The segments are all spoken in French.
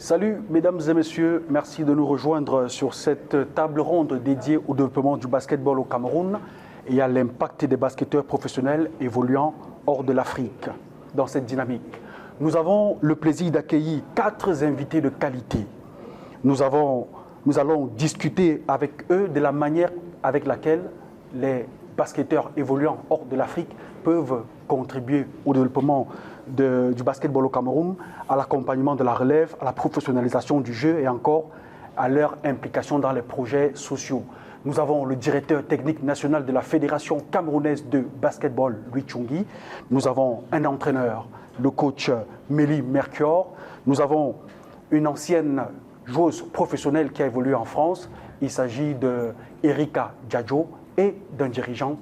Salut mesdames et messieurs, merci de nous rejoindre sur cette table ronde dédiée au développement du basketball au Cameroun et à l'impact des basketteurs professionnels évoluant hors de l'Afrique dans cette dynamique. Nous avons le plaisir d'accueillir 4 invités de qualité. Nous allons discuter avec eux de la manière avec laquelle les basketteurs évoluant hors de l'Afrique peuvent contribuer au développement du basketball au Cameroun, à l'accompagnement de la relève, à la professionnalisation du jeu et encore à leur implication dans les projets sociaux. Nous avons le directeur technique national de la Fédération camerounaise de basketball, Louis Tchungui. Nous avons un entraîneur, le coach Mélie Mercure. Nous avons une ancienne joueuse professionnelle qui a évolué en France. Il s'agit d'Erika Djadjo et d'un dirigeant,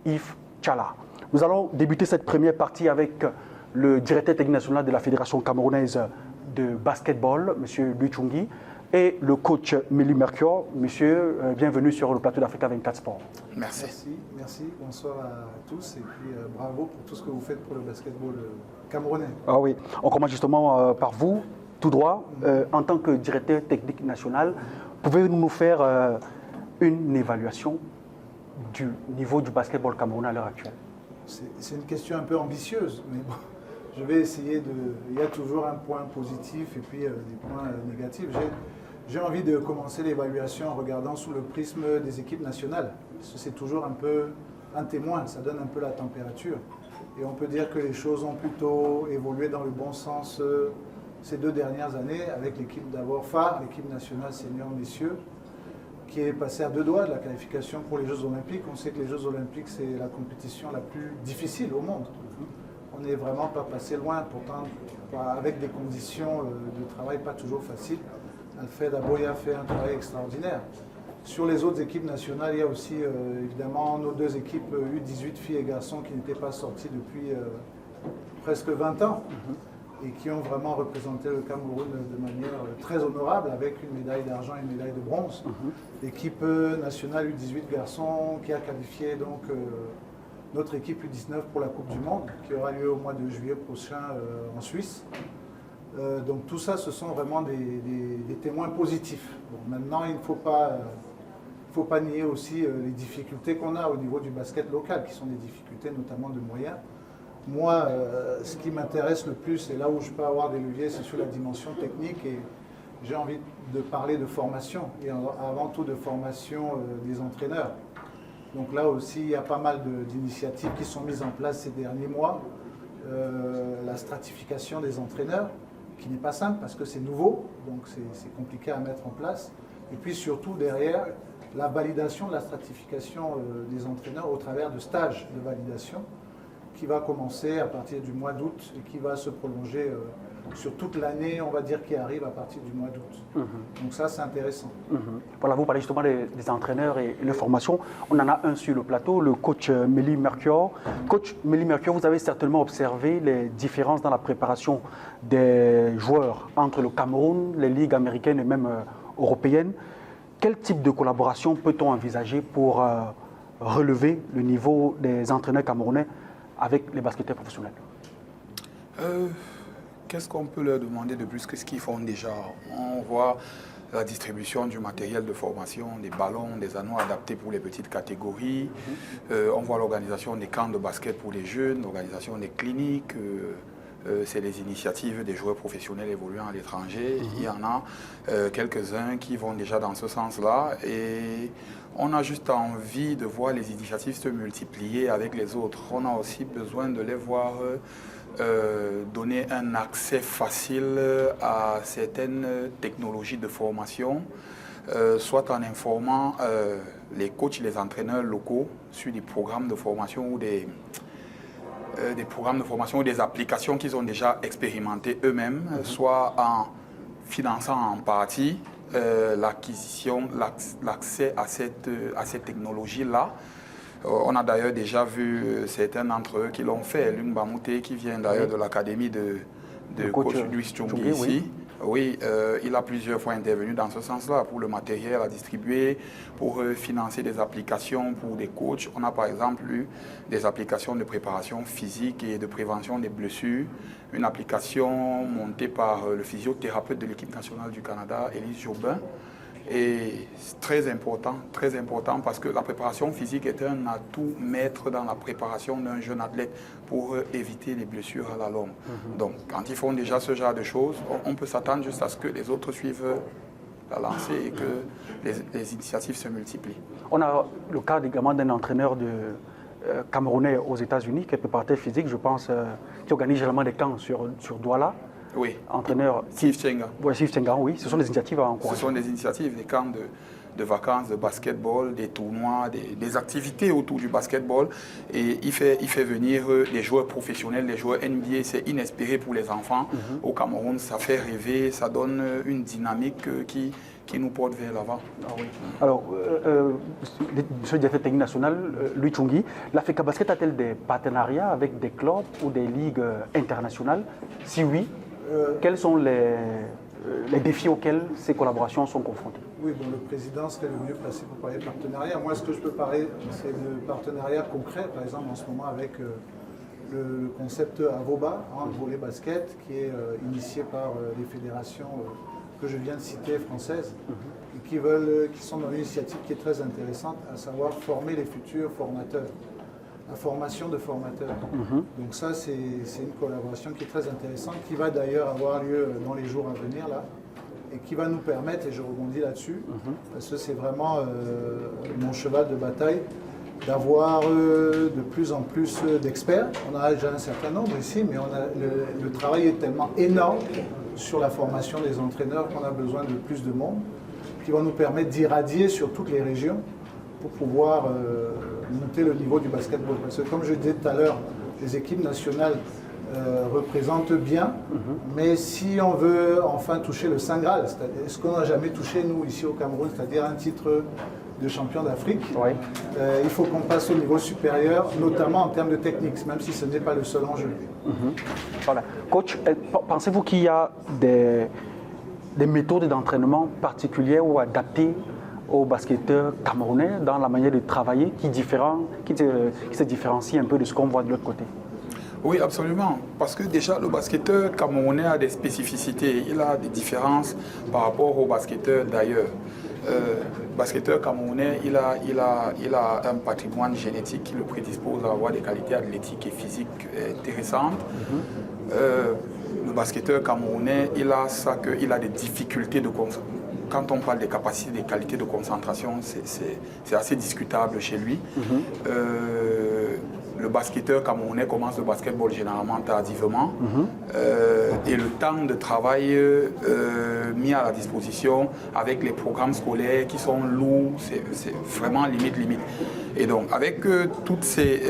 Yves Tchala. Nous allons débuter cette première partie avec le directeur technique national de la Fédération camerounaise de basketball, M. Louis Tchungui, et le coach Mélie Mercure. Monsieur, bienvenue sur le plateau d'Africa 24 Sport. Merci. Bonsoir à tous et puis bravo pour tout ce que vous faites pour le basketball camerounais. Ah oui, on commence justement par vous, tout droit. En tant que directeur technique national, pouvez-vous nous faire une évaluation du niveau du basketball camerounais à l'heure actuelle? C'est une question un peu ambitieuse, mais bon, je vais essayer de... Il y a toujours un point positif et puis des points négatifs. J'ai envie de commencer l'évaluation en regardant sous le prisme des équipes nationales. C'est toujours un peu un témoin, ça donne un peu la température. Et on peut dire que les choses ont plutôt évolué dans le bon sens ces 2 dernières années, avec l'équipe d'abord phare, l'équipe nationale senior messieurs, qui est passée à 2 doigts de la qualification pour les Jeux Olympiques. On sait que les Jeux Olympiques, c'est la compétition la plus difficile au monde. On n'est vraiment pas passé loin, pourtant avec des conditions de travail pas toujours faciles. Alfred Aboya fait un travail extraordinaire. Sur les autres équipes nationales, il y a aussi évidemment nos 2 équipes U18 filles et garçons qui n'étaient pas sorties depuis presque 20 ans. Et qui ont vraiment représenté le Cameroun de manière très honorable avec une médaille d'argent et une médaille de bronze. L'équipe nationale U18 garçons qui a qualifié donc notre équipe U19 pour la Coupe du Monde qui aura lieu au mois de juillet prochain en Suisse. Donc tout ça, ce sont vraiment des témoins positifs. Bon, maintenant, il ne faut pas nier aussi les difficultés qu'on a au niveau du basket local, qui sont des difficultés notamment de moyens. Moi, ce qui m'intéresse le plus, et là où je peux avoir des leviers, c'est sur la dimension technique. Et j'ai envie de parler de formation, et avant tout de formation des entraîneurs. Donc là aussi, il y a pas mal d'initiatives qui sont mises en place ces derniers mois. La stratification des entraîneurs, qui n'est pas simple parce que c'est nouveau, donc c'est compliqué à mettre en place. Et puis surtout, derrière, la validation de la stratification des entraîneurs au travers de stages de validation, qui va commencer à partir du mois d'août et qui va se prolonger sur toute l'année, on va dire, qui arrive à partir du mois d'août. Donc ça, c'est intéressant. Voilà, vous parlez justement des entraîneurs et de formation. On en a un sur le plateau, le coach Mélie Mercure. Coach Mélie Mercure, vous avez certainement observé les différences dans la préparation des joueurs entre le Cameroun, les ligues américaines et même européennes. Quel type de collaboration peut-on envisager pour relever le niveau des entraîneurs camerounais avec les basketteurs professionnels? Qu'est-ce qu'on peut leur demander de plus que ce qu'ils font déjà? On voit la distribution du matériel de formation, des ballons, des anneaux adaptés pour les petites catégories. On voit l'organisation des camps de basket pour les jeunes, l'organisation des cliniques. C'est les initiatives des joueurs professionnels évoluant à l'étranger. Il y en a quelques-uns qui vont déjà dans ce sens-là. Et on a juste envie de voir les initiatives se multiplier avec les autres. On a aussi besoin de les voir donner un accès facile à certaines technologies de formation, soit en informant les coachs, les entraîneurs locaux sur des programmes de formation ou des programmes de formation ou des applications qu'ils ont déjà expérimentées eux-mêmes, soit en finançant en partie l'acquisition, l'accès à cette technologie-là. On a d'ailleurs déjà vu certains d'entre eux qui l'ont fait. Lung Bamouté, qui vient d'ailleurs de l'académie de coach Louis Tchungui ici, Oui, il a plusieurs fois intervenu dans ce sens-là, pour le matériel à distribuer, pour financer des applications pour des coachs. On a par exemple eu des applications de préparation physique et de prévention des blessures, une application montée par le physiothérapeute de l'équipe nationale du Canada, Élise Jobin. Et c'est très important parce que la préparation physique est un atout maître dans la préparation d'un jeune athlète pour éviter les blessures à la longue. Donc, quand ils font déjà ce genre de choses, on peut s'attendre juste à ce que les autres suivent la lancée et que les initiatives se multiplient. On a le cas également d'un entraîneur camerounais aux États-Unis, qui est préparateur physique, je pense, qui organise généralement des camps sur Douala. Oui. Entraîneur Steve Tchenga. Oui, Steve Tchenga, oui. Ce sont des initiatives à encourager. Ce sont des initiatives, des camps de vacances, de basketball, des tournois, des activités autour du basketball. Et il fait venir des joueurs professionnels, des joueurs NBA. C'est inespéré pour les enfants. Au Cameroun, ça fait rêver, ça donne une dynamique qui nous porte vers l'avant. Ah oui. Alors, monsieur le directeur technique national, Louis Tchungui, l'Africa Basket a-t-elle des partenariats avec des clubs ou des ligues internationales? Si oui, quels sont les défis auxquels ces collaborations sont confrontées? Oui, bon, le président serait le mieux placé pour parler de partenariat. Moi, ce que je peux parler, c'est de partenariats concrets, par exemple en ce moment avec le concept Avoba, volley basket, qui est initié par les fédérations que je viens de citer, françaises, et qui sont dans une initiative qui est très intéressante, à savoir former les futurs formateurs. La formation de formateurs. Donc ça, c'est une collaboration qui est très intéressante, qui va d'ailleurs avoir lieu dans les jours à venir, là, et qui va nous permettre, et je rebondis là-dessus, parce que c'est vraiment mon cheval de bataille, d'avoir de plus en plus d'experts. On en a déjà un certain nombre ici, mais le travail est tellement énorme sur la formation des entraîneurs qu'on a besoin de plus de monde, qui va nous permettre d'irradier sur toutes les régions pour pouvoir monter le niveau du basketball. Parce que comme je disais tout à l'heure, les équipes nationales représentent bien, mais si on veut enfin toucher le Saint Graal, ce qu'on n'a jamais touché nous ici au Cameroun, c'est-à-dire un titre de champion d'Afrique, il faut qu'on passe au niveau supérieur, notamment en termes de technique, même si ce n'est pas le seul enjeu. Voilà. Coach, pensez-vous qu'il y a des méthodes d'entraînement particulières ou adaptées aux basketteurs camerounais dans la manière de travailler qui se différencie un peu de ce qu'on voit de l'autre côté? Oui, absolument. Parce que déjà, le basketteur camerounais a des spécificités. Il a des différences par rapport aux basketteurs d'ailleurs. Le basketteur camerounais, il a un patrimoine génétique qui le prédispose à avoir des qualités athlétiques et physiques intéressantes. Le basketteur camerounais, il a des difficultés de concentration. Quand on parle des capacités, des qualités de concentration, c'est assez discutable chez lui. Le basketteur camerounais commence le basketball généralement tardivement et le temps de travail mis à la disposition avec les programmes scolaires qui sont lourds, c'est vraiment limite. Et donc avec toutes ces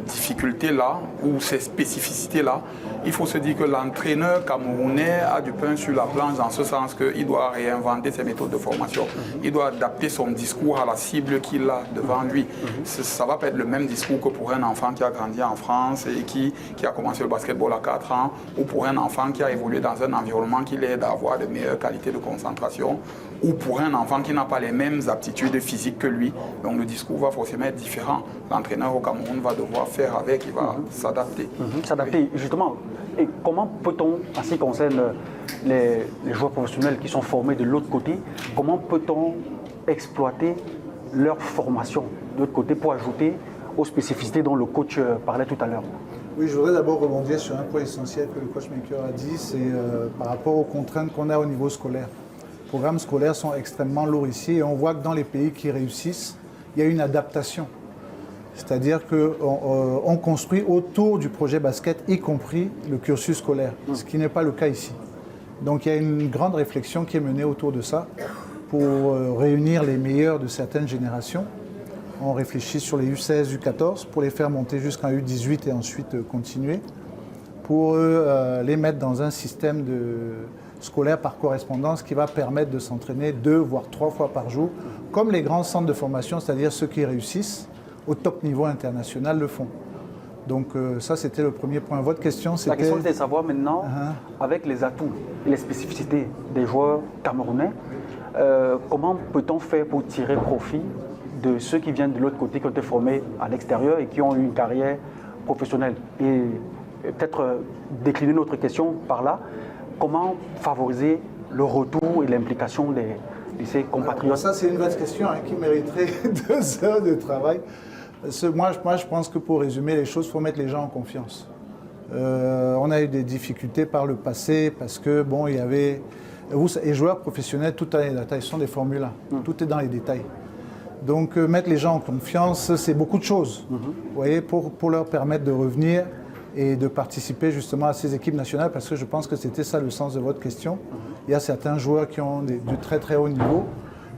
difficultés-là ou ces spécificités-là, il faut se dire que l'entraîneur camerounais a du pain sur la planche dans ce sens qu'il doit réinventer ses méthodes de formation. Il doit adapter son discours à la cible qu'il a devant lui. Ça ne va pas être le même discours que pour un enfant qui a grandi en France et qui a commencé le basketball à 4 ans ou pour un enfant qui a évolué dans un environnement qui l'aide à avoir de meilleures qualités de concentration ou pour un enfant qui n'a pas les mêmes aptitudes physiques que lui. Donc le discours va forcément être différent. L'entraîneur au Cameroun va devoir faire avec, il va s'adapter. S'adapter, justement. Et comment peut-on, en ce qui concerne les joueurs professionnels qui sont formés de l'autre côté, comment peut-on exploiter leur formation de l'autre côté pour ajouter aux spécificités dont le coach parlait tout à l'heure? Oui, je voudrais d'abord rebondir sur un point essentiel que le coach Maker a dit, c'est par rapport aux contraintes qu'on a au niveau scolaire. Les programmes scolaires sont extrêmement lourds ici et on voit que dans les pays qui réussissent, il y a une adaptation. C'est-à-dire qu'on construit autour du projet basket, y compris le cursus scolaire, ce qui n'est pas le cas ici. Donc il y a une grande réflexion qui est menée autour de ça pour réunir les meilleurs de certaines générations. On réfléchit sur les U16, U14 pour les faire monter jusqu'en U18 et ensuite continuer, pour les mettre dans un système scolaire par correspondance qui va permettre de s'entraîner 2 voire 3 fois par jour, comme les grands centres de formation, c'est-à-dire ceux qui réussissent au top niveau international le font. Donc ça, c'était le premier point. Votre question, c'était... La question était de savoir maintenant, avec les atouts et les spécificités des joueurs camerounais, comment peut-on faire pour tirer profit de ceux qui viennent de l'autre côté, qui ont été formés à l'extérieur et qui ont eu une carrière professionnelle. Et peut-être décliner notre question par là, comment favoriser le retour et l'implication de ces compatriotes? Ça, c'est une vaste question qui mériterait 2 heures de travail. Moi, je pense que pour résumer les choses, il faut mettre les gens en confiance. On a eu des difficultés par le passé parce que, bon, il y avait... Les joueurs professionnels, tout est dans les détails, ce sont des formules. Tout est dans les détails. Donc, mettre les gens en confiance, c'est beaucoup de choses, vous voyez, pour leur permettre de revenir et de participer justement à ces équipes nationales, parce que je pense que c'était ça le sens de votre question. Il y a certains joueurs qui ont du très très haut niveau,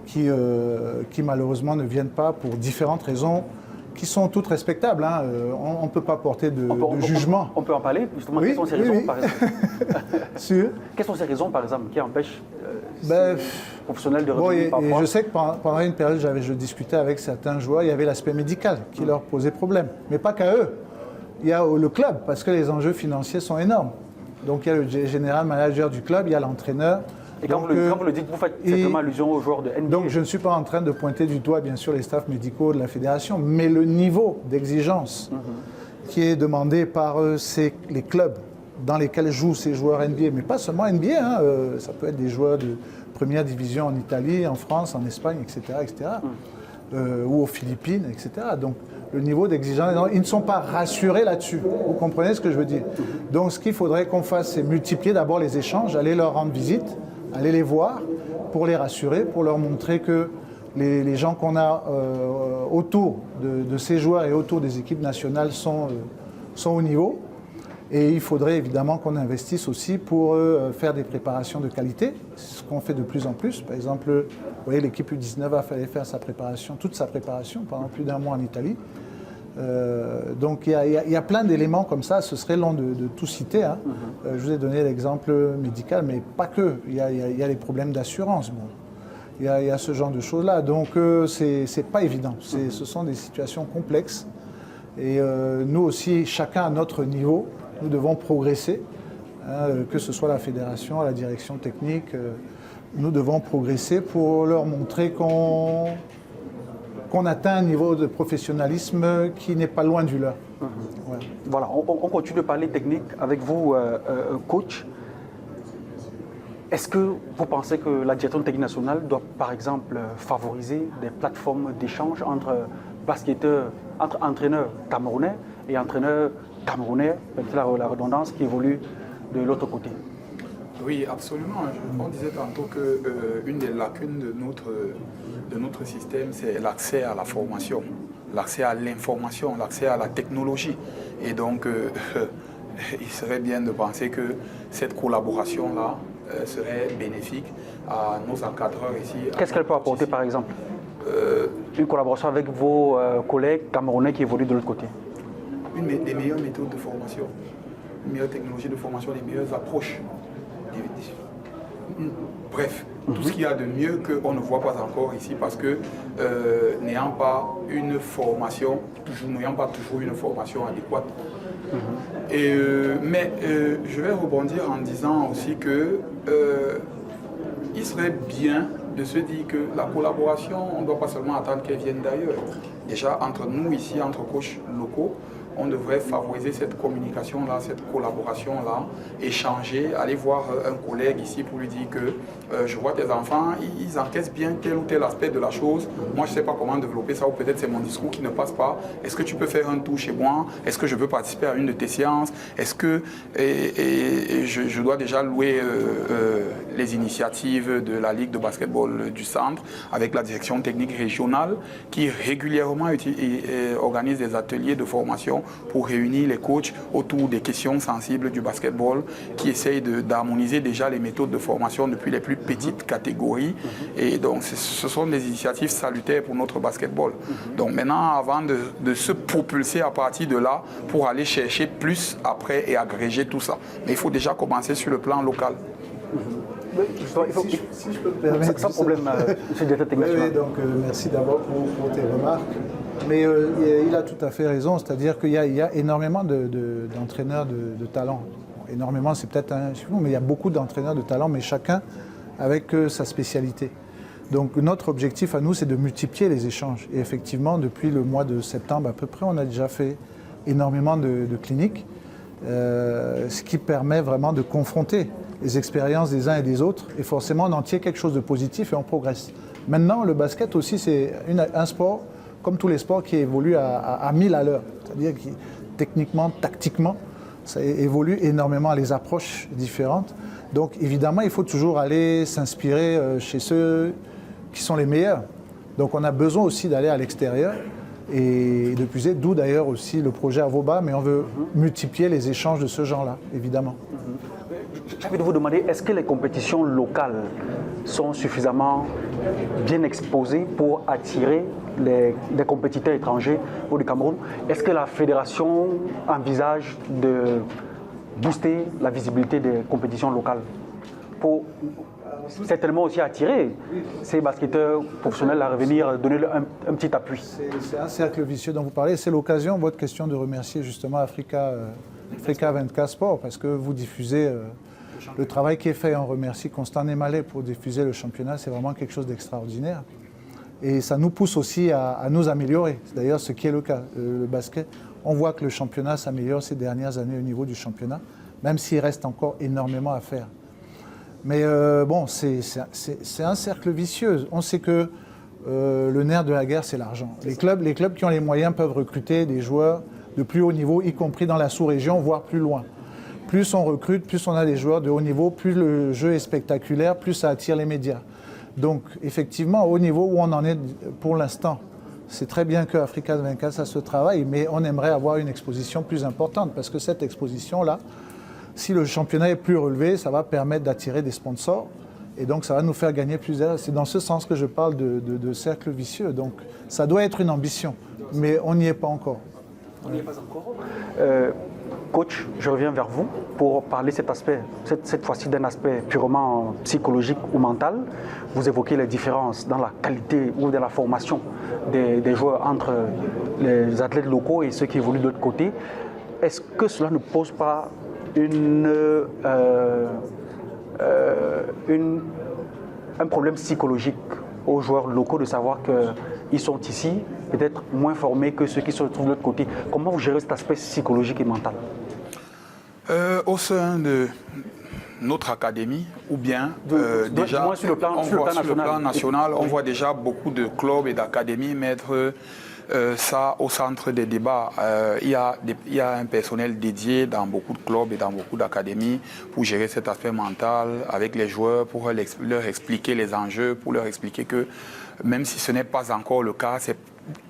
qui malheureusement ne viennent pas pour différentes raisons, qui sont toutes respectables. On ne peut pas porter de jugement. On peut en parler, justement. Oui, quelles sont ces raisons, par exemple Quelles sont ces raisons, par exemple, qui empêchent ces professionnels de revenir parfois? Je sais que pendant une période, je discutais avec certains joueurs, il y avait l'aspect médical qui leur posait problème. Mais pas qu'à eux. Il y a le club, parce que les enjeux financiers sont énormes. Donc il y a le général manager du club, il y a l'entraîneur. Et quand vous le dites, vous faites simplement allusion aux joueurs de NBA. Donc je ne suis pas en train de pointer du doigt, bien sûr, les staffs médicaux de la fédération, mais le niveau d'exigence qui est demandé par les clubs dans lesquels jouent ces joueurs NBA, mais pas seulement NBA, ça peut être des joueurs de première division en Italie, en France, en Espagne, etc. Ou aux Philippines, etc. Donc le niveau d'exigence, ils ne sont pas rassurés là-dessus. Vous comprenez ce que je veux dire? Donc ce qu'il faudrait qu'on fasse, c'est multiplier d'abord les échanges, aller leur rendre visite, aller les voir pour les rassurer, pour leur montrer que les gens qu'on a autour de ces joueurs et autour des équipes nationales sont au niveau. Et il faudrait évidemment qu'on investisse aussi pour faire des préparations de qualité, ce qu'on fait de plus en plus. Par exemple, vous voyez, l'équipe U19 a fallu faire toute sa préparation pendant plus d'1 mois en Italie. Donc il y a plein d'éléments comme ça, ce serait long de tout citer. Je vous ai donné l'exemple médical, mais pas que. Il y a les problèmes d'assurance. Bon. Il y a ce genre de choses-là. Donc c'est pas évident. Ce sont des situations complexes. Et nous aussi, chacun à notre niveau, nous devons progresser, que ce soit la fédération, la direction technique. Nous devons progresser pour leur montrer qu'on atteint un niveau de professionnalisme qui n'est pas loin du leur. Voilà, on continue de parler technique avec vous, coach. Est-ce que vous pensez que la direction technique nationale doit, par exemple, favoriser des plateformes d'échange entre basketteurs, entre entraîneurs camerounais et entraîneurs camerounais, peut-être la redondance, qui évolue de l'autre côté? Oui, absolument. On disait tantôt qu'une des lacunes de notre système, c'est l'accès à la formation, l'accès à l'information, l'accès à la technologie. Et donc, il serait bien de penser que cette collaboration-là serait bénéfique à nos encadreurs ici. Qu'est-ce qu'elle peut apporter, par exemple? Une collaboration avec vos collègues camerounais qui évoluent de l'autre côté? Des meilleures méthodes de formation, une meilleure technologie de formation, des meilleures approches. Bref, tout ce qu'il y a de mieux qu'on ne voit pas encore ici parce que n'ayant pas toujours une formation adéquate. Mais je vais rebondir en disant aussi que il serait bien de se dire que la collaboration, on ne doit pas seulement attendre qu'elle vienne d'ailleurs. Déjà, entre nous ici, entre coachs locaux, on devrait favoriser cette communication-là, cette collaboration-là, échanger, aller voir un collègue ici pour lui dire que je vois tes enfants, ils encaissent bien tel ou tel aspect de la chose. Moi, je ne sais pas comment développer ça, ou peut-être c'est mon discours qui ne passe pas. Est-ce que tu peux faire un tour chez moi? Est-ce que je veux participer à une de tes séances? Est-ce que je dois déjà louer les initiatives de la Ligue de basketball du centre avec la direction technique régionale qui régulièrement organise des ateliers de formation pour réunir les coachs autour des questions sensibles du basketball, qui essayent d'harmoniser déjà les méthodes de formation depuis les plus petites catégories. Et donc, ce sont des initiatives salutaires pour notre basketball. Donc maintenant, avant de se propulser à partir de là, pour aller chercher plus après et agréger tout ça. Mais il faut déjà commencer sur le plan local. Si je peux me permettre. Sans problème, monsieur le directeur technique. Oui, donc merci d'abord pour tes remarques. Mais il a tout à fait raison, c'est-à-dire qu'il y a énormément d'entraîneurs de talent. Énormément, c'est peut-être un chiffre, mais il y a beaucoup d'entraîneurs de talent, mais chacun avec sa spécialité. Donc notre objectif à nous, c'est de multiplier les échanges. Et effectivement, depuis le mois de septembre à peu près, on a déjà fait énormément de cliniques, ce qui permet vraiment de confronter les expériences des uns et des autres. Et forcément, on en tire quelque chose de positif et on progresse. Maintenant, le basket aussi, c'est un sport, comme tous les sports, qui évolue à 1000 à l'heure. C'est-à-dire que techniquement, tactiquement, ça évolue énormément, les approches différentes. Donc évidemment, il faut toujours aller s'inspirer chez ceux qui sont les meilleurs. Donc on a besoin aussi d'aller à l'extérieur et de puiser, d'où d'ailleurs aussi le projet Avoba, mais on veut multiplier les échanges de ce genre-là, évidemment. J'ai envie de vous demander, est-ce que les compétitions locales sont suffisamment bien exposées pour attirer des compétiteurs étrangers au Cameroun? Est-ce que la fédération envisage de booster la visibilité des compétitions locales pour certainement aussi attirer ces basketteurs professionnels à revenir donner un petit appui? C'est un cercle vicieux dont vous parlez. C'est l'occasion, votre question, de remercier justement Africa 24 Sport parce que vous diffusez le travail qui est fait. On remercie Constant Nemalé pour diffuser le championnat. C'est vraiment quelque chose d'extraordinaire. Et ça nous pousse aussi à nous améliorer. C'est d'ailleurs ce qui est le cas. Le basket, on voit que le championnat s'améliore ces dernières années au niveau du championnat, même s'il reste encore énormément à faire. Mais bon, c'est un cercle vicieux. On sait que le nerf de la guerre, c'est l'argent. Les clubs qui ont les moyens peuvent recruter des joueurs de plus haut niveau, y compris dans la sous-région, voire plus loin. Plus on recrute, plus on a des joueurs de haut niveau, plus le jeu est spectaculaire, plus ça attire les médias. Donc effectivement, au niveau où on en est pour l'instant, c'est très bien que Africa 24, ça se travaille, mais on aimerait avoir une exposition plus importante, parce que cette exposition-là, si le championnat est plus relevé, ça va permettre d'attirer des sponsors, et donc ça va nous faire gagner plus d'argent. C'est dans ce sens que je parle de cercle vicieux. Donc ça doit être une ambition, mais on n'y est pas encore. On n'y est pas encore. Coach, je reviens vers vous pour parler cette fois-ci d'un aspect purement psychologique ou mental. Vous évoquez les différences dans la qualité ou dans la formation des joueurs entre les athlètes locaux et ceux qui évoluent de l'autre côté. Est-ce que cela ne pose pas un problème psychologique aux joueurs locaux de savoir qu'ils sont ici, peut-être moins formés que ceux qui se trouvent de l'autre côté? Comment vous gérez cet aspect psychologique et mental? Au sein de notre académie, ou bien déjà sur le plan national, on voit déjà beaucoup de clubs et d'académies mettre ça au centre des débats. Il y a un personnel dédié dans beaucoup de clubs et dans beaucoup d'académies pour gérer cet aspect mental avec les joueurs, pour leur expliquer les enjeux, pour leur expliquer que même si ce n'est pas encore le cas, c'est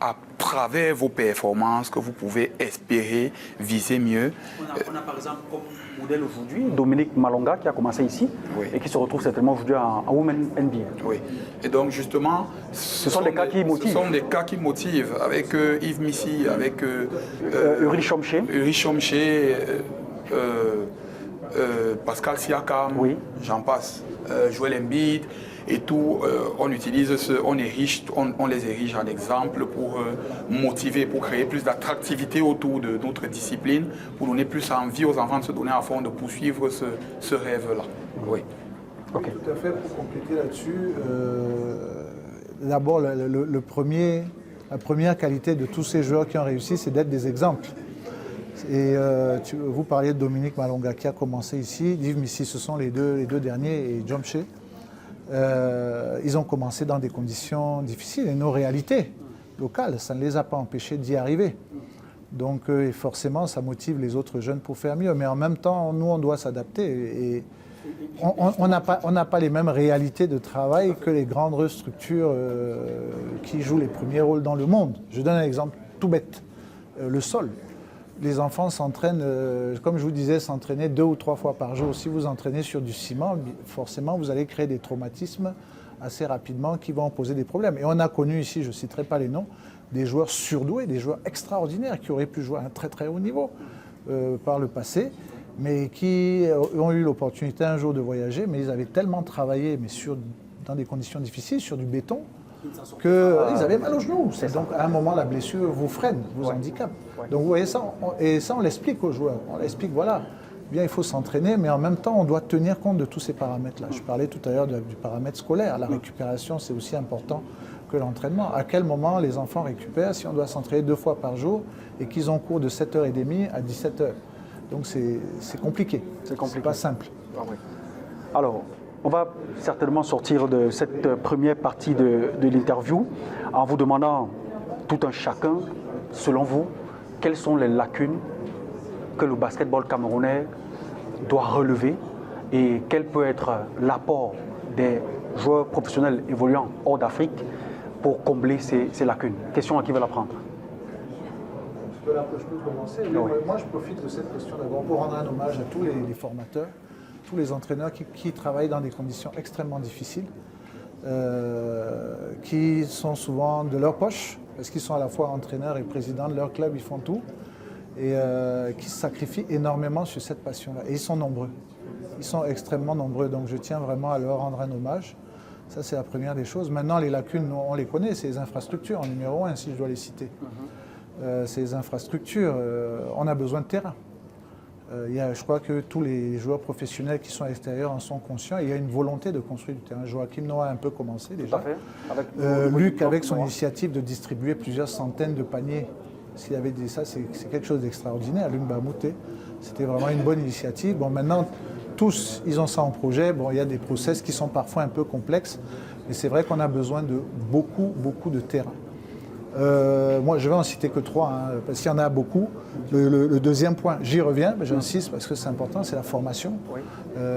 à travers vos performances que vous pouvez espérer viser mieux. On a par exemple comme modèle aujourd'hui Dominique Malonga qui a commencé ici, oui, et qui se retrouve certainement aujourd'hui en Women NBA. Oui. Et donc justement, ce sont des cas qui motivent. Ce sont des cas qui motivent avec Yves Missy, avec Uri Chomché, Pascal Siakam, oui, j'en passe, Joel Embiid. Et tout, on les érige en exemple pour motiver, pour créer plus d'attractivité autour de notre discipline, pour donner plus envie aux enfants de se donner à fond, de poursuivre ce rêve-là. Oui. Okay. Tout à fait, pour compléter là-dessus, d'abord, la première qualité de tous ces joueurs qui ont réussi, c'est d'être des exemples. Et vous parliez de Dominique Malonga qui a commencé ici, Yves Missy, ce sont les deux derniers, et Jomché. Ils ont commencé dans des conditions difficiles et nos réalités locales, ça ne les a pas empêchés d'y arriver. Donc forcément, ça motive les autres jeunes pour faire mieux. Mais en même temps, nous, on doit s'adapter. Et on n'a pas les mêmes réalités de travail que les grandes structures qui jouent les premiers rôles dans le monde. Je donne un exemple tout bête, le sol. Les enfants s'entraînent, comme je vous disais, s'entraîner 2 ou 3 fois par jour. Si vous entraînez sur du ciment, forcément, vous allez créer des traumatismes assez rapidement qui vont poser des problèmes. Et on a connu ici, je ne citerai pas les noms, des joueurs surdoués, des joueurs extraordinaires qui auraient pu jouer à un très très haut niveau par le passé, mais qui ont eu l'opportunité un jour de voyager, mais ils avaient tellement travaillé, mais dans des conditions difficiles, sur du béton, qu'ils avaient mal au genou. Donc à un moment, la blessure vous freine, vous handicape. Donc vous voyez ça, on l'explique aux joueurs. On l'explique, voilà, bien il faut s'entraîner, mais en même temps, on doit tenir compte de tous ces paramètres-là. Je parlais tout à l'heure du paramètre scolaire. La récupération, c'est aussi important que l'entraînement. À quel moment les enfants récupèrent si on doit s'entraîner 2 fois par jour et qu'ils ont cours de 7h30 à 17h. Donc c'est compliqué. C'est pas simple. Alors, on va certainement sortir de cette première partie de l'interview en vous demandant tout un chacun, selon vous, quelles sont les lacunes que le basketball camerounais doit relever et quel peut être l'apport des joueurs professionnels évoluant hors d'Afrique pour combler ces lacunes. Question à qui veut la prendre? Je peux commencer. Moi, je profite de cette question d'abord pour rendre un hommage à tous les formateurs, tous les entraîneurs qui travaillent dans des conditions extrêmement difficiles, qui sont souvent de leur poche, parce qu'ils sont à la fois entraîneurs et présidents de leur club, ils font tout, et qui se sacrifient énormément sur cette passion-là. Et ils sont nombreux. Ils sont extrêmement nombreux, donc je tiens vraiment à leur rendre un hommage. Ça, c'est la première des choses. Maintenant, les lacunes, on les connaît, c'est les infrastructures, en numéro 1, si je dois les citer. Ces infrastructures, on a besoin de terrain. Je crois que tous les joueurs professionnels qui sont à l'extérieur en sont conscients. Il y a une volonté de construire du terrain. Joachim Noah a un peu commencé déjà. Luc, avec son initiative de distribuer plusieurs centaines de paniers, s'il avait dit ça, c'est quelque chose d'extraordinaire. Luc Bamouté, c'était vraiment une bonne initiative. Bon, maintenant, tous, ils ont ça en projet. Bon, il y a des process qui sont parfois un peu complexes, mais c'est vrai qu'on a besoin de beaucoup de terrain. Moi, je vais en citer que 3, parce qu'il y en a beaucoup. Le deuxième point, j'y reviens, mais j'insiste parce que c'est important, c'est la formation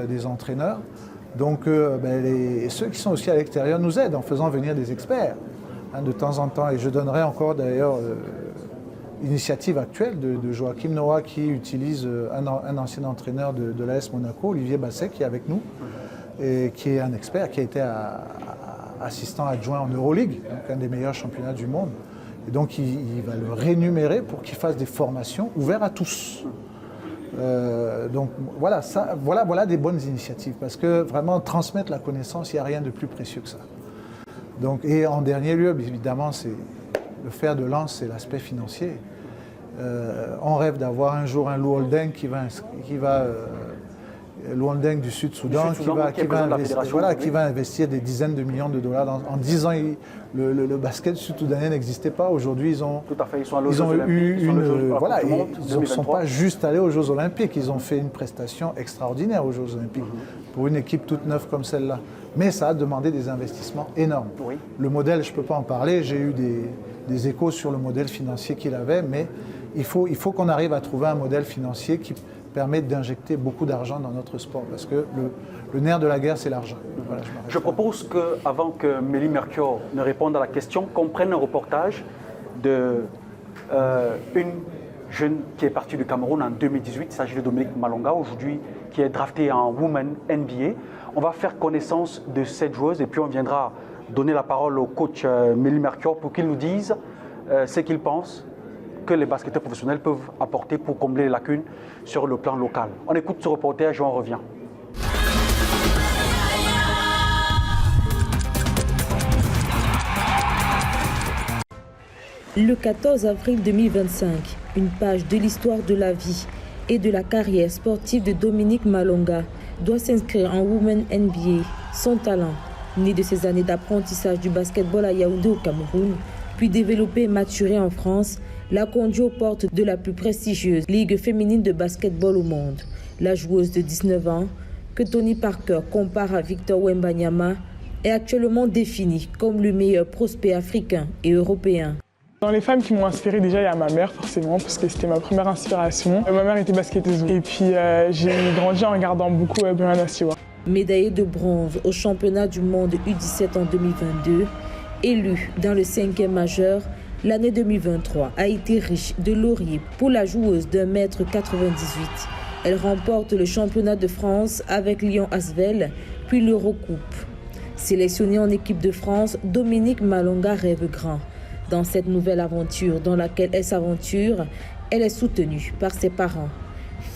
des entraîneurs. Donc, ceux qui sont aussi à l'extérieur nous aident en faisant venir des experts de temps en temps. Et je donnerai encore d'ailleurs l'initiative actuelle de Joachim Noah qui utilise un ancien entraîneur de l'AS Monaco, Olivier Basset, qui est avec nous, et qui est un expert, qui a été assistant adjoint en Euroleague, donc un des meilleurs championnats du monde. Et donc il va le rémunérer pour qu'il fasse des formations ouvertes à tous. Donc voilà des bonnes initiatives, parce que vraiment transmettre la connaissance, il n'y a rien de plus précieux que ça. Donc, et en dernier lieu, évidemment, c'est le fer de lance, c'est l'aspect financier. On rêve d'avoir un jour un Lou Holding qui va Lou Holding du Sud-Soudan, qui va investir des dizaines de millions de dollars. En 10 ans, le basket sud-soudanais n'existait pas. Aujourd'hui, ils ont ils ne sont pas juste allés aux Jeux Olympiques. Ils ont fait une prestation extraordinaire aux Jeux Olympiques pour une équipe toute neuve comme celle-là. Mais ça a demandé des investissements énormes. Oui. Le modèle, je ne peux pas en parler. J'ai eu des échos sur le modèle financier qu'il avait, mais il faut qu'on arrive à trouver un modèle financier qui permet d'injecter beaucoup d'argent dans notre sport, parce que le nerf de la guerre, c'est l'argent. Voilà, je propose qu'avant que Mélie Mercure ne réponde à la question, qu'on prenne un reportage d'une jeune qui est partie du Cameroun en 2018, il s'agit de Dominique Malonga, aujourd'hui qui est draftée en Women NBA. On va faire connaissance de cette joueuse et puis on viendra donner la parole au coach Mélie Mercure pour qu'il nous dise ce qu'il pense que les basketteurs professionnels peuvent apporter pour combler les lacunes sur le plan local. On écoute ce reportage et on revient. Le 14 avril 2025, une page de l'histoire de la vie et de la carrière sportive de Dominique Malonga doit s'inscrire en Women NBA. Son talent, né de ses années d'apprentissage du basketball à Yaoundé au Cameroun, puis développé et maturé en France, l'a conduit aux portes de la plus prestigieuse ligue féminine de basketball au monde. La joueuse de 19 ans, que Tony Parker compare à Victor Wembanyama, est actuellement définie comme le meilleur prospect africain et européen. Dans les femmes qui m'ont inspirée, déjà il y a ma mère forcément, parce que c'était ma première inspiration. Ma mère était basketteuse et puis j'ai grandi en regardant beaucoup Brianna Stewart. Médaillée de bronze au championnat du monde U17 en 2022, élue dans le 5e majeur, l'année 2023 a été riche de lauriers pour la joueuse d'1,98 m. Elle remporte le championnat de France avec Lyon Asvel, puis l'Eurocoupe. Sélectionnée en équipe de France, Dominique Malonga rêve grand. Dans cette nouvelle aventure dans laquelle elle s'aventure, elle est soutenue par ses parents.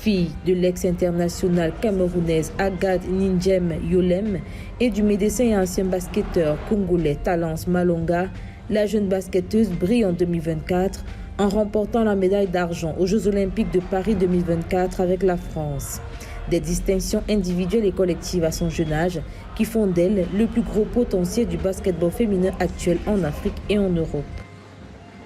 Fille de l'ex-internationale camerounaise Agathe Nindjem Yolem et du médecin et ancien basketteur congolais Talence Malonga, la jeune basketteuse brille en 2024 en remportant la médaille d'argent aux Jeux Olympiques de Paris 2024 avec la France. Des distinctions individuelles et collectives à son jeune âge qui font d'elle le plus gros potentiel du basketball féminin actuel en Afrique et en Europe.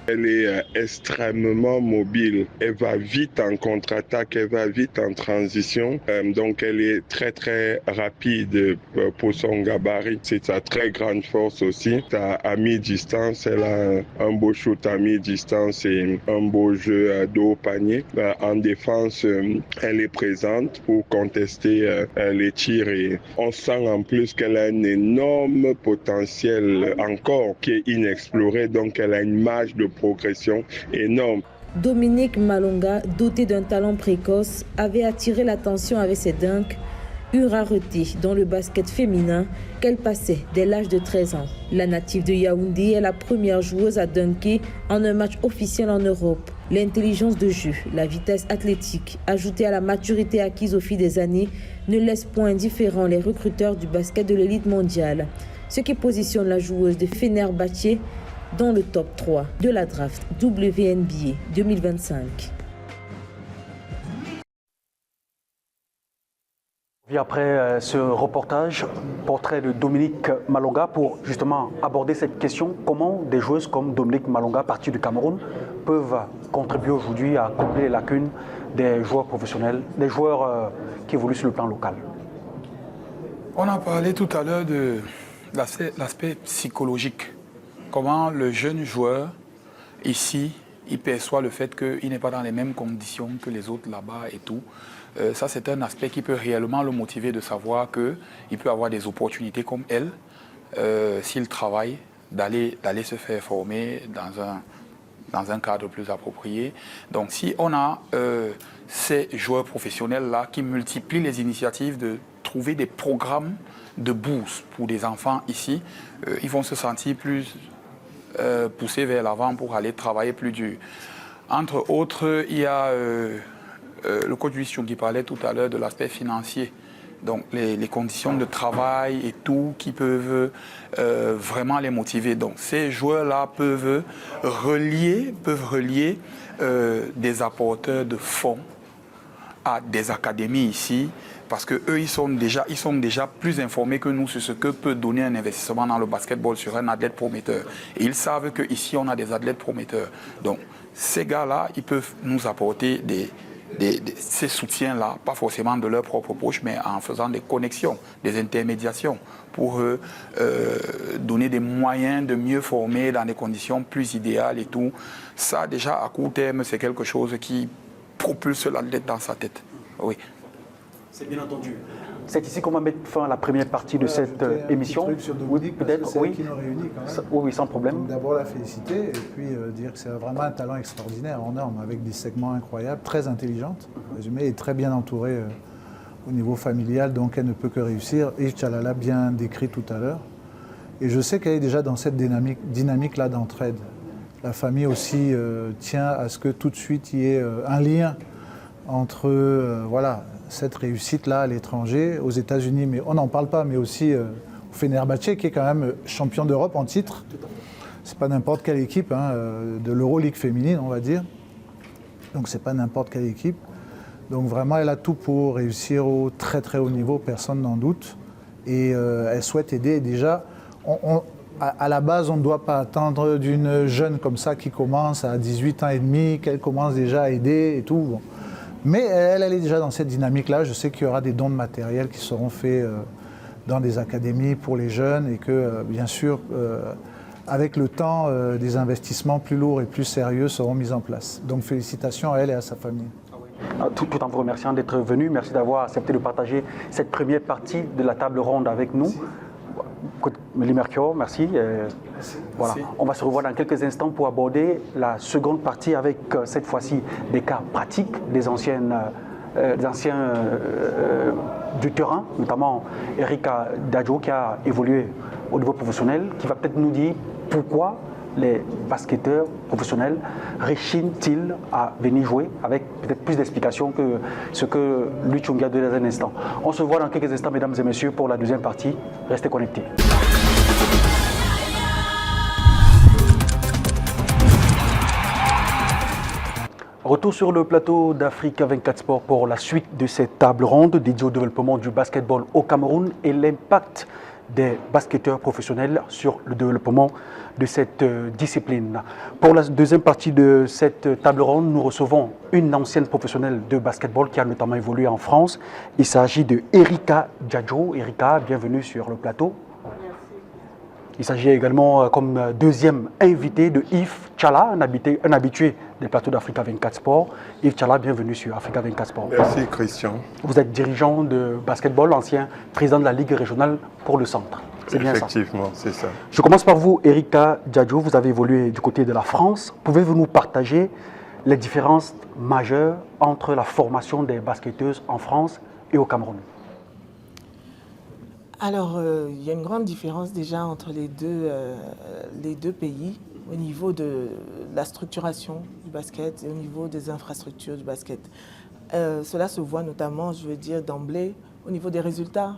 Elle est extrêmement mobile. Elle va vite en contre-attaque, elle va vite en transition. Donc elle est très très rapide pour son gabarit. C'est sa très grande force aussi. À mi-distance, elle a un beau shoot à mi-distance et un beau jeu à dos au panier. En défense, elle est présente pour contester les tirs et on sent en plus qu'elle a un énorme potentiel encore qui est inexploré. Donc elle a une marge de progression énorme. Dominique Malonga, doté d'un talent précoce, avait attiré l'attention avec ses dunks, une rareté dans le basket féminin qu'elle passait dès l'âge de 13 ans. La native de Yaoundé est la première joueuse à dunker en un match officiel en Europe. L'intelligence de jeu, la vitesse athlétique, ajoutée à la maturité acquise au fil des années, ne laisse point indifférents les recruteurs du basket de l'élite mondiale, ce qui positionne la joueuse de Fenerbahçe dans le top 3 de la draft WNBA 2025. Et après ce reportage, portrait de Dominique Malonga, pour justement aborder cette question, comment des joueuses comme Dominique Malonga, partie du Cameroun, peuvent contribuer aujourd'hui à combler les lacunes des joueurs professionnels, des joueurs qui évoluent sur le plan local. On a parlé tout à l'heure de l'aspect psychologique. Comment le jeune joueur, ici, il perçoit le fait qu'il n'est pas dans les mêmes conditions que les autres là-bas et tout. Ça, c'est un aspect qui peut réellement le motiver de savoir qu'il peut avoir des opportunités comme elle, s'il travaille, d'aller se faire former dans un cadre plus approprié. Donc, si on a ces joueurs professionnels-là qui multiplient les initiatives de trouver des programmes de bourse pour des enfants ici, ils vont se sentir plus poussés vers l'avant pour aller travailler plus dur. Entre autres, il y a le coach Louis qui parlait tout à l'heure de l'aspect financier. Donc les conditions de travail et tout qui peuvent vraiment les motiver. Donc ces joueurs-là peuvent relier des apporteurs de fonds à des académies ici, parce qu'eux, ils sont déjà plus informés que nous sur ce que peut donner un investissement dans le basketball sur un athlète prometteur. Et ils savent qu'ici, on a des athlètes prometteurs. Donc, ces gars-là, ils peuvent nous apporter ces soutiens-là, pas forcément de leur propre poche, mais en faisant des connexions, des intermédiations, pour donner des moyens de mieux former dans des conditions plus idéales et tout. Ça, déjà, à court terme, c'est quelque chose qui propulse l'athlète dans sa tête. Oui. C'est bien entendu. C'est ici qu'on va mettre fin à la première partie de cette émission. Oui, peut-être, oui. Qui nous réunit quand même. Oui, sans problème. D'abord la féliciter et puis dire que c'est vraiment un talent extraordinaire en norme, avec des segments incroyables, très intelligente, résumé, et très bien entourée au niveau familial, donc elle ne peut que réussir. Yves Tchalala bien décrit tout à l'heure. Et je sais qu'elle est déjà dans cette dynamique-là d'entraide. La famille aussi tient à ce que tout de suite il y ait un lien entre voilà, cette réussite-là à l'étranger, aux États-Unis, mais on n'en parle pas, mais aussi au Fenerbahçe, qui est quand même champion d'Europe en titre. C'est pas n'importe quelle équipe de l'Euroleague féminine, on va dire. Donc c'est pas n'importe quelle équipe. Donc vraiment, elle a tout pour réussir au très très haut niveau, personne n'en doute. Et elle souhaite aider. Et déjà, à la base, on ne doit pas attendre d'une jeune comme ça qui commence à 18 ans et demi, qu'elle commence déjà à aider et tout. Bon. Mais elle est déjà dans cette dynamique-là. Je sais qu'il y aura des dons de matériel qui seront faits dans des académies pour les jeunes et que, bien sûr, avec le temps, des investissements plus lourds et plus sérieux seront mis en place. Donc félicitations à elle et à sa famille. Tout en vous remerciant d'être venu, merci d'avoir accepté de partager cette première partie de la table ronde avec nous. Mélie Mercure, merci. Voilà. On va se revoir dans quelques instants pour aborder la seconde partie avec cette fois-ci des cas pratiques des anciens du terrain, notamment Erika Dadjo qui a évolué au niveau professionnel, qui va peut-être nous dire pourquoi les basketteurs professionnels rechignent-ils à venir jouer, avec peut-être plus d'explications que ce que Luchungi a donné dans un instant. On se voit dans quelques instants, mesdames et messieurs, pour la deuxième partie. Restez connectés. Retour sur le plateau d'Africa 24 Sport pour la suite de cette table ronde dédiée au développement du basketball au Cameroun et l'impact des basketteurs professionnels sur le développement de cette discipline. Pour la deuxième partie de cette table ronde, nous recevons une ancienne professionnelle de basketball qui a notamment évolué en France. Il s'agit de Erika Djadjo. Erika, bienvenue sur le plateau. Il s'agit également comme deuxième invité de Yves Tchala, un habitué des plateaux d'Africa 24 Sport. Yves Tchala, bienvenue sur Africa 24 Sport. Merci Christian. Vous êtes dirigeant de basketball, ancien président de la Ligue régionale pour le centre. C'est bien ça? Effectivement, c'est ça. Je commence par vous, Erika Djadjo. Vous avez évolué du côté de la France. Pouvez-vous nous partager les différences majeures entre la formation des basketteuses en France et au Cameroun? Alors, il y a une grande différence déjà entre les deux pays au niveau de la structuration du basket et au niveau des infrastructures du basket. Cela se voit notamment, je veux dire, d'emblée au niveau des résultats,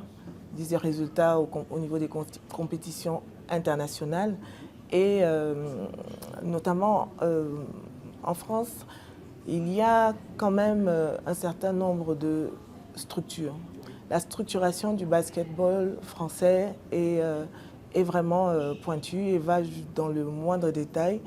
au niveau des compétitions internationales et notamment en France, il y a quand même un certain nombre de structures. La structuration du basketball français est vraiment pointue et va dans le moindre détail,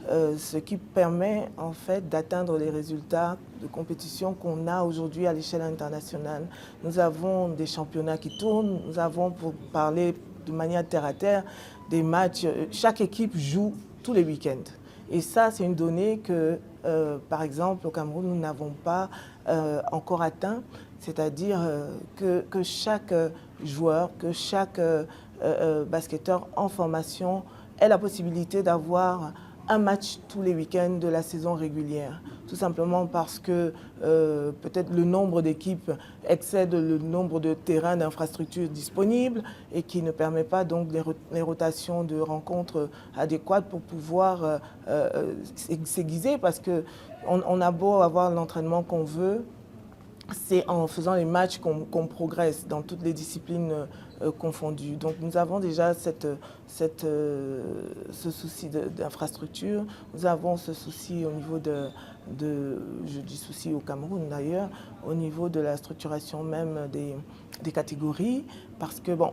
ce qui permet en fait d'atteindre les résultats de compétition qu'on a aujourd'hui à l'échelle internationale. Nous avons des championnats qui tournent, nous avons, pour parler de manière terre à terre, des matchs. Chaque équipe joue tous les week-ends. Et ça, c'est une donnée que, par exemple, au Cameroun, nous n'avons pas encore atteint. C'est-à-dire que chaque joueur, que chaque basketteur en formation ait la possibilité d'avoir un match tous les week-ends de la saison régulière. Tout simplement parce que peut-être le nombre d'équipes excède le nombre de terrains d'infrastructures disponibles et qui ne permet pas donc les rotations de rencontres adéquates pour pouvoir s'aiguiser, parce qu'on a beau avoir l'entraînement qu'on veut, c'est en faisant les matchs qu'on progresse dans toutes les disciplines confondues. Donc nous avons déjà ce souci d'infrastructure, nous avons ce souci au niveau je dis souci au Cameroun d'ailleurs, au niveau de la structuration même des catégories, parce que bon,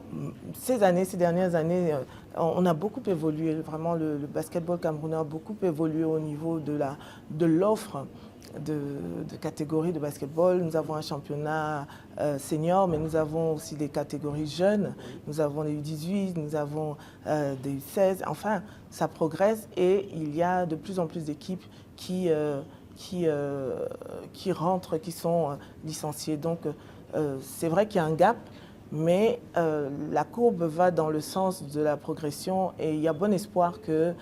ces dernières années, on a beaucoup évolué, vraiment le basketball camerounais a beaucoup évolué au niveau de l'offre de catégories de basketball. Nous avons un championnat senior, mais nous avons aussi des catégories jeunes. Nous avons des U18, nous avons des U16. Enfin, ça progresse et il y a de plus en plus d'équipes qui rentrent, qui sont licenciées. Donc, c'est vrai qu'il y a un gap, mais la courbe va dans le sens de la progression et il y a bon espoir que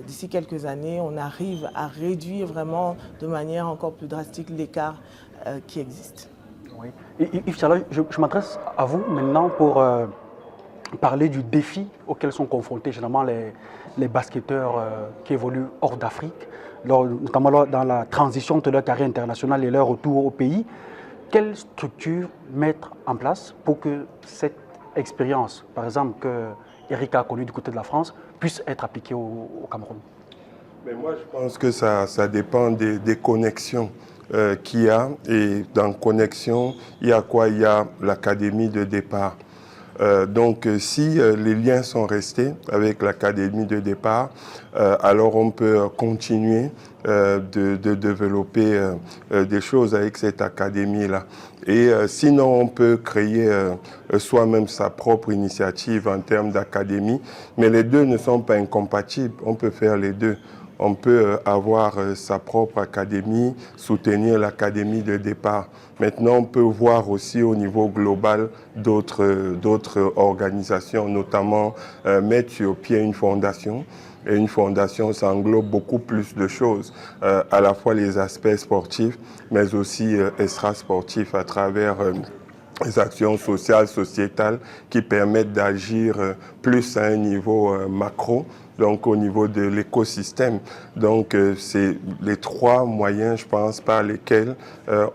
d'ici quelques années, on arrive à réduire vraiment de manière encore plus drastique l'écart qui existe. Oui. Et Yves Tchala, je m'adresse à vous maintenant pour parler du défi auquel sont confrontés généralement les basketteurs qui évoluent hors d'Afrique, notamment dans la transition de leur carrière internationale et leur retour au pays. Quelle structure mettre en place pour que cette expérience, par exemple, que Erika a connue du côté de la France, puisse être appliquée au Cameroun? Mais moi, je pense que ça dépend des connexions qu'il y a. Et dans connexion, il y a quoi? Il y a l'académie de départ. Donc, si les liens sont restés avec l'académie de départ, alors on peut continuer de développer des choses avec cette académie-là. Et sinon, on peut créer soi-même sa propre initiative en termes d'académie, mais les deux ne sont pas incompatibles. On peut faire les deux. On peut avoir sa propre académie, soutenir l'académie de départ. Maintenant, on peut voir aussi au niveau global d'autres organisations, notamment mettre sur pied une fondation. Et une fondation, ça englobe beaucoup plus de choses, à la fois les aspects sportifs, mais aussi extra-sportifs à travers les actions sociales, sociétales qui permettent d'agir plus à un niveau macro donc au niveau de l'écosystème. Donc c'est les 3 moyens, je pense, par lesquels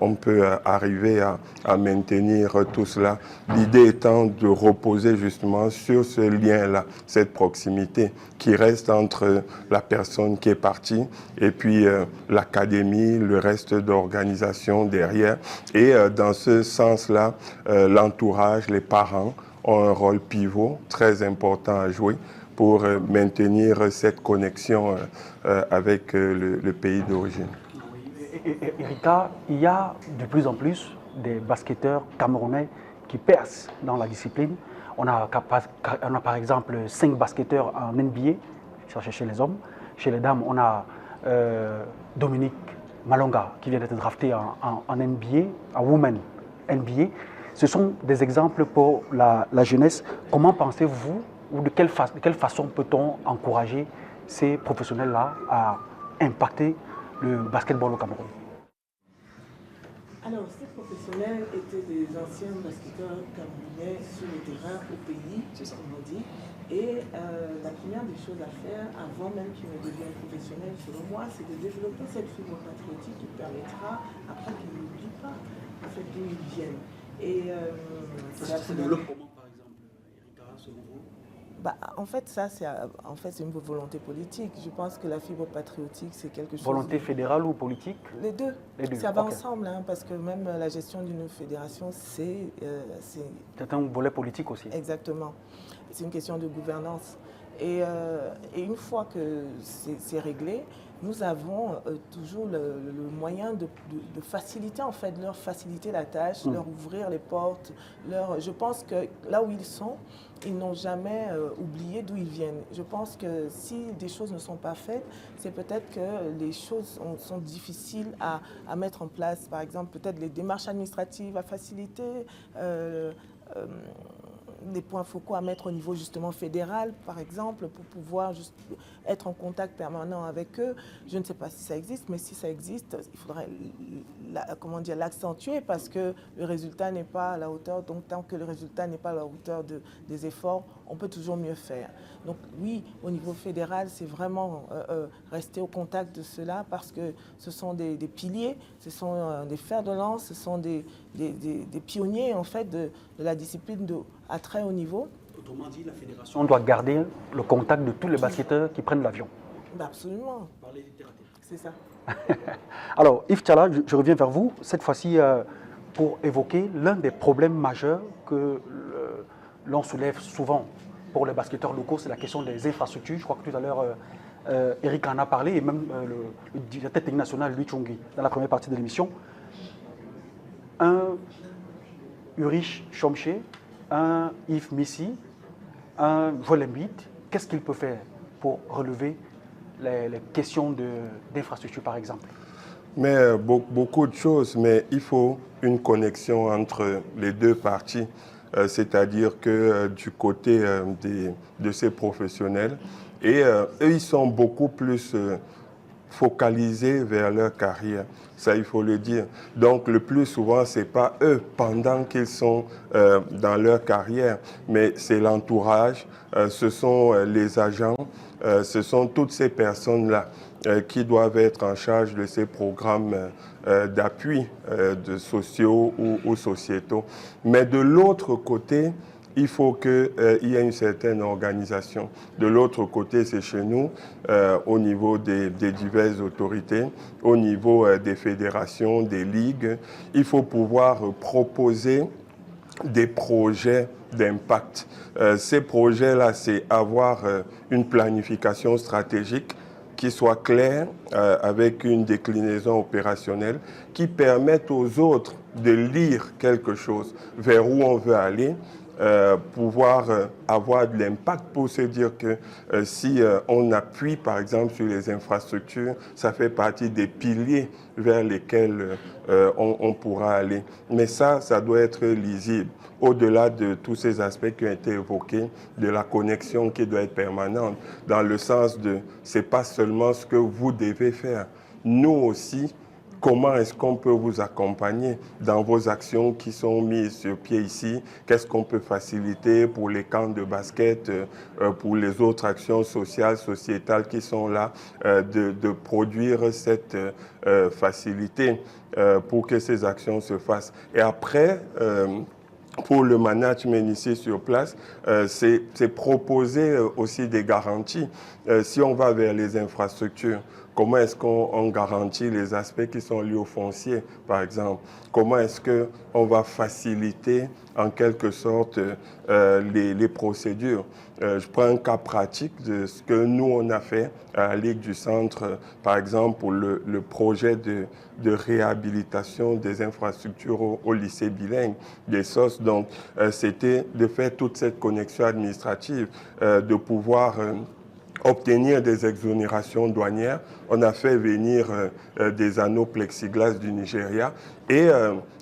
on peut arriver à maintenir tout cela. L'idée étant de reposer justement sur ce lien-là, cette proximité qui reste entre la personne qui est partie et puis l'académie, le reste d'organisation derrière. Et dans ce sens-là, l'entourage, les parents ont un rôle pivot très important à jouer pour maintenir cette connexion avec le pays d'origine. Erika, il y a de plus en plus des basketteurs camerounais qui percent dans la discipline. On a par exemple 5 basketteurs en NBA, chez les hommes. Chez les dames, on a Dominique Malonga qui vient d'être drafté en NBA, en Women NBA. Ce sont des exemples pour la jeunesse. Comment pensez-vous, ou de quelle façon peut-on encourager ces professionnels-là à impacter le basketball au Cameroun? Alors, ces professionnels étaient des anciens basketteurs camerounais sur le terrain au pays, comme on dit. Et la première des choses à faire, avant même qu'ils ne deviennent professionnels, selon moi, c'est de développer cette fibre patriotique qui permettra, après qu'ils n'oublient pas, en fait, d'où ils viennent. Et ça se développe comment, par exemple, Erika, selon vous? En fait, ça, c'est une volonté politique. Je pense que la fibre patriotique, c'est quelque chose... Volonté fédérale ou politique? Les deux. Les deux. Ça va ensemble, hein, parce que même la gestion d'une fédération, c'est un volet politique aussi. Exactement. C'est une question de gouvernance. Et une fois que c'est réglé, nous avons toujours le moyen de faciliter, en fait, leur faciliter la tâche, leur ouvrir les portes. Je pense que là où ils sont, ils n'ont jamais oublié d'où ils viennent. Je pense que si des choses ne sont pas faites, c'est peut-être que les choses sont difficiles à mettre en place. Par exemple, peut-être les démarches administratives à faciliter, des points focaux à mettre au niveau justement fédéral, par exemple, pour pouvoir juste être en contact permanent avec eux. Je ne sais pas si ça existe, mais si ça existe, il faudrait l'accentuer parce que le résultat n'est pas à la hauteur. Donc, tant que le résultat n'est pas à la hauteur des efforts, on peut toujours mieux faire. Donc, oui, au niveau fédéral, c'est vraiment rester au contact de cela parce que ce sont des piliers, ce sont des fers de lance, ce sont des pionniers, en fait, de la discipline à très haut niveau. Autrement dit, la fédération doit garder le contact de tous les basketteurs qui prennent l'avion. Absolument. C'est ça. Alors, Yves Tchala, je reviens vers vous, cette fois-ci pour évoquer l'un des problèmes majeurs que l'on soulève souvent pour les basketteurs locaux, c'est la question des infrastructures. Je crois que tout à l'heure, Eric en a parlé, et même le directeur technique national, Louis Chongui, dans la première partie de l'émission. Un Ulrich Chomche, un Yves Missi, un Joel Embiid, qu'est-ce qu'il peut faire pour relever les questions d'infrastructure, par exemple? Mais beaucoup de choses, mais il faut une connexion entre les deux parties. C'est-à-dire que du côté de ces professionnels, et eux, ils sont beaucoup plus focalisés vers leur carrière. Ça, il faut le dire. Donc, le plus souvent, ce n'est pas eux pendant qu'ils sont dans leur carrière, mais c'est l'entourage, ce sont les agents, ce sont toutes ces personnes-là qui doivent être en charge de ces programmes d'appui de sociaux ou sociétaux. Mais de l'autre côté, il faut qu'il y ait une certaine organisation. De l'autre côté, c'est chez nous, au niveau des diverses autorités, au niveau des fédérations, des ligues. Il faut pouvoir proposer des projets d'impact. Ces projets-là, c'est avoir une planification stratégique qui soit claire, avec une déclinaison opérationnelle, qui permette aux autres de lire quelque chose, vers où on veut aller, pouvoir avoir de l'impact pour se dire que si on appuie par exemple sur les infrastructures, ça fait partie des piliers vers lesquels on pourra aller. Mais ça doit être lisible. Au-delà de tous ces aspects qui ont été évoqués, de la connexion qui doit être permanente, dans le sens de, c'est pas seulement ce que vous devez faire. Nous aussi, comment est-ce qu'on peut vous accompagner dans vos actions qui sont mises sur pied ici? Qu'est-ce qu'on peut faciliter pour les camps de basket, pour les autres actions sociales, sociétales qui sont là, de produire cette facilité pour que ces actions se fassent. Et après, pour le management ici sur place, c'est proposer aussi des garanties. Si on va vers les infrastructures, comment est-ce qu'on garantit les aspects qui sont liés au foncier, par exemple? Comment est-ce qu'on va faciliter en quelque sorte les procédures? Je prends un cas pratique de ce que nous, on a fait à la Ligue du Centre, par exemple, pour le projet de réhabilitation des infrastructures au lycée bilingue des SOS. Donc, c'était de faire toute cette connexion administrative, de pouvoir obtenir des exonérations douanières. On a fait venir des anneaux plexiglas du Nigeria et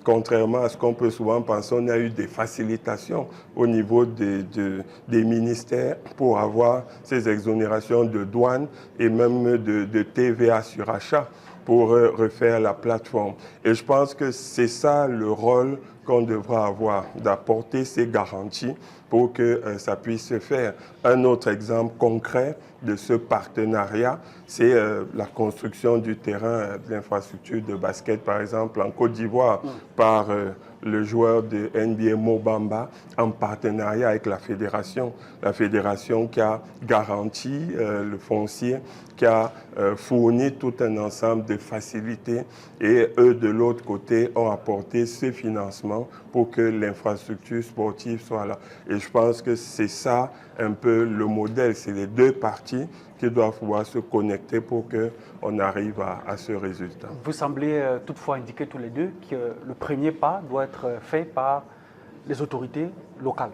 contrairement à ce qu'on peut souvent penser, on a eu des facilitations au niveau des ministères pour avoir ces exonérations de douane et même de TVA sur achat pour refaire la plateforme. Et je pense que c'est ça le rôle qu'on devra avoir, d'apporter ces garanties pour que ça puisse se faire. Un autre exemple concret de ce partenariat, c'est la construction du terrain de l'infrastructure de basket, par exemple, en Côte d'Ivoire, par le joueur de NBA Mobamba, en partenariat avec la fédération qui a garanti le foncier, qui a fourni tout un ensemble de facilités et eux, de l'autre côté, ont apporté ce financement pour que l'infrastructure sportive soit là. Et je pense que c'est ça un peu le modèle, c'est les deux parties qui doivent pouvoir se connecter pour qu'on arrive à ce résultat. Vous semblez toutefois indiquer tous les deux que le premier pas doit être fait par les autorités locales.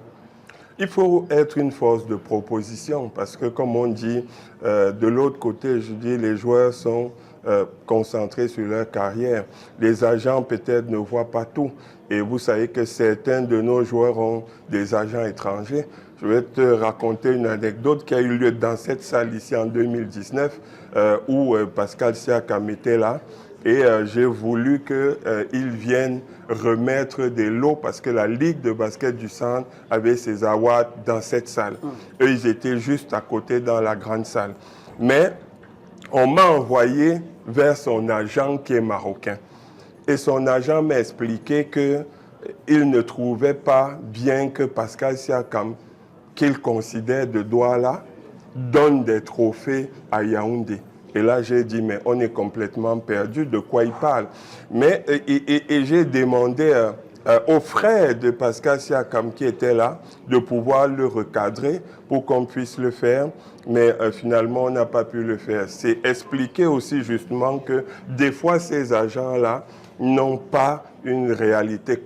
Il faut être une force de proposition parce que, comme on dit, de l'autre côté, je dis, les joueurs sont concentrés sur leur carrière. Les agents peut-être ne voient pas tout. Et vous savez que certains de nos joueurs ont des agents étrangers. Je vais te raconter une anecdote qui a eu lieu dans cette salle ici en 2019 où Pascal Siakam était là. Et j'ai voulu qu'ils viennent remettre des lots parce que la Ligue de basket du centre avait ses awards dans cette salle. Eux, ils étaient juste à côté dans la grande salle. Mais on m'a envoyé vers son agent qui est marocain. Et son agent m'a expliqué qu'il ne trouvait pas bien que Pascal Siakam, qu'il considère de Douala, donne des trophées à Yaoundé. Et là, j'ai dit, mais on est complètement perdu, de quoi il parle? Mais, et j'ai demandé aux frères de Pascal Siakam qui étaient là, de pouvoir le recadrer pour qu'on puisse le faire. Mais finalement, on n'a pas pu le faire. C'est expliquer aussi justement que des fois, ces agents-là n'ont pas une réalité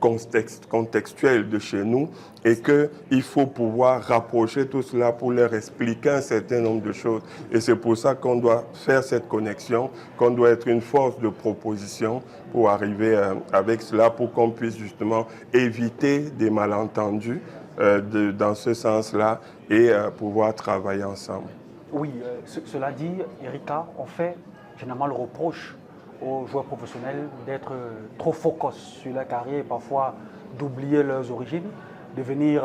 contextuelle de chez nous et qu'il faut pouvoir rapprocher tout cela pour leur expliquer un certain nombre de choses. Et c'est pour ça qu'on doit faire cette connexion, qu'on doit être une force de proposition pour arriver avec cela, pour qu'on puisse justement éviter des malentendus dans ce sens-là et pouvoir travailler ensemble. Oui, cela dit, Erika, on fait généralement le reproche aux joueurs professionnels d'être trop focus sur leur carrière et parfois d'oublier leurs origines, de venir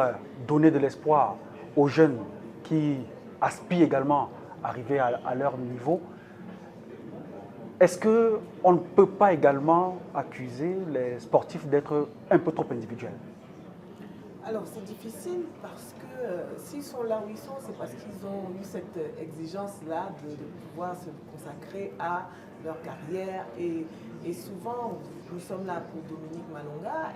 donner de l'espoir aux jeunes qui aspirent également à arriver à leur niveau. Est-ce qu'on ne peut pas également accuser les sportifs d'être un peu trop individuels? Alors c'est difficile parce que s'ils sont là où ils sont, c'est parce qu'ils ont eu cette exigence-là de pouvoir se consacrer à leur carrière. Et souvent, nous sommes là pour Dominique Malonga,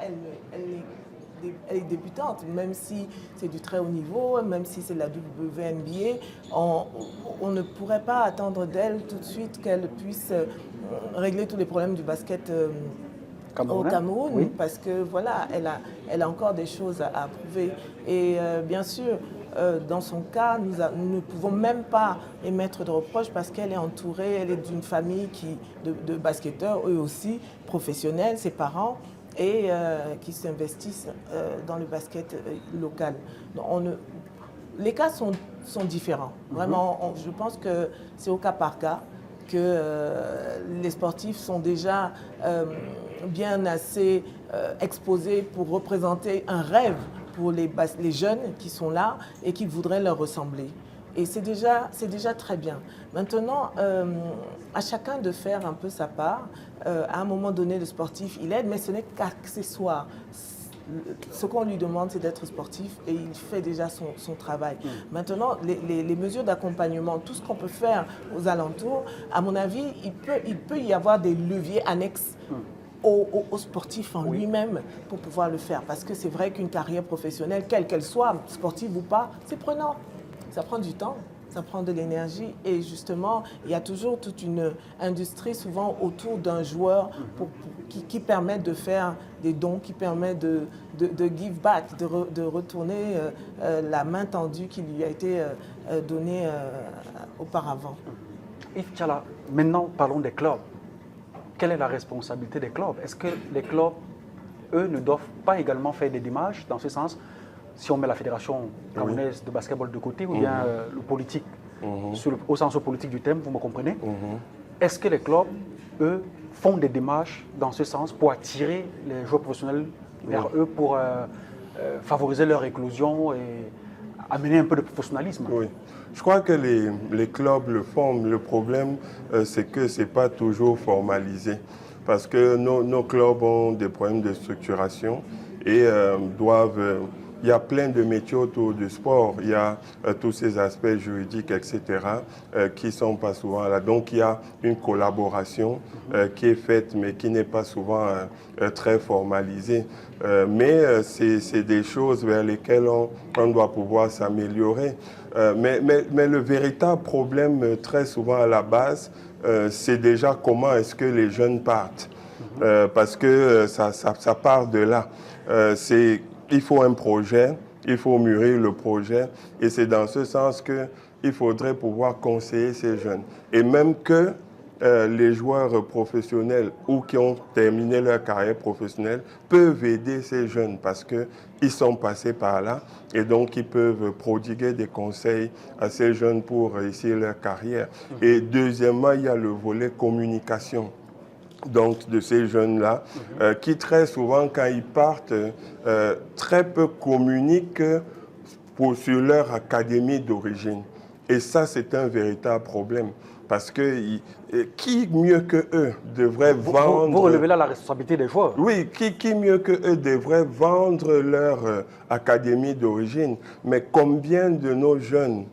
elle est débutante, même si c'est du très haut niveau, même si c'est la WNBA, on ne pourrait pas attendre d'elle tout de suite qu'elle puisse régler tous les problèmes du basket au Cameroun, oui. Parce que voilà, elle a encore des choses à prouver. Et bien sûr, dans son cas, nous ne pouvons même pas émettre de reproches parce qu'elle est entourée, elle est d'une famille de basketteurs, eux aussi, professionnels, ses parents, et qui s'investissent dans le basket local. Donc, les cas sont différents. Vraiment, je pense que c'est au cas par cas. que les sportifs sont déjà bien assez exposés pour représenter un rêve pour les jeunes qui sont là et qui voudraient leur ressembler. Et c'est déjà très bien. Maintenant, à chacun de faire un peu sa part. À un moment donné, le sportif, il aide, mais ce n'est qu'accessoire. Ce qu'on lui demande, c'est d'être sportif et il fait déjà son travail. Maintenant, les mesures d'accompagnement, tout ce qu'on peut faire aux alentours, à mon avis, il peut y avoir des leviers annexes au sportif en lui-même pour pouvoir le faire. Parce que c'est vrai qu'une carrière professionnelle, quelle qu'elle soit, sportive ou pas, c'est prenant. Ça prend du temps, ça prend de l'énergie et justement, il y a toujours toute une industrie souvent autour d'un joueur qui permet de faire des dons, qui permet de give back, de retourner la main tendue qui lui a été donnée auparavant. Yves Tchala, maintenant parlons des clubs. Quelle est la responsabilité des clubs? Est-ce que les clubs, eux, ne doivent pas également faire des démarches dans ce sens? Si on met la fédération camerounaise de basketball de côté, ou bien le politique, au sens politique du terme, vous me comprenez? Est-ce que les clubs, eux, font des démarches dans ce sens pour attirer les joueurs professionnels vers eux, pour favoriser leur éclosion et amener un peu de professionnalisme? Oui. Je crois que les clubs le font. Le problème, c'est que ce n'est pas toujours formalisé. Parce que nos clubs ont des problèmes de structuration et doivent... Il y a plein de métiers autour du sport. Il y a tous ces aspects juridiques, etc., qui ne sont pas souvent là. Donc, il y a une collaboration qui est faite, mais qui n'est pas souvent très formalisée. Mais c'est des choses vers lesquelles on doit pouvoir s'améliorer. Mais le véritable problème, très souvent à la base, c'est déjà comment est-ce que les jeunes partent. Parce que ça part de là. Il faut un projet, il faut mûrir le projet et c'est dans ce sens qu'il faudrait pouvoir conseiller ces jeunes. Et même que les joueurs professionnels ou qui ont terminé leur carrière professionnelle peuvent aider ces jeunes parce qu'ils sont passés par là et donc ils peuvent prodiguer des conseils à ces jeunes pour réussir leur carrière. Et deuxièmement, il y a le volet communication. Donc de ces jeunes-là, qui très souvent, quand ils partent, très peu communiquent sur leur académie d'origine. Et ça, c'est un véritable problème. Parce que qui mieux que eux devrait vendre... Vous relevez là la responsabilité des joueurs. Oui, qui mieux que eux devrait vendre leur académie d'origine. Mais combien de nos jeunes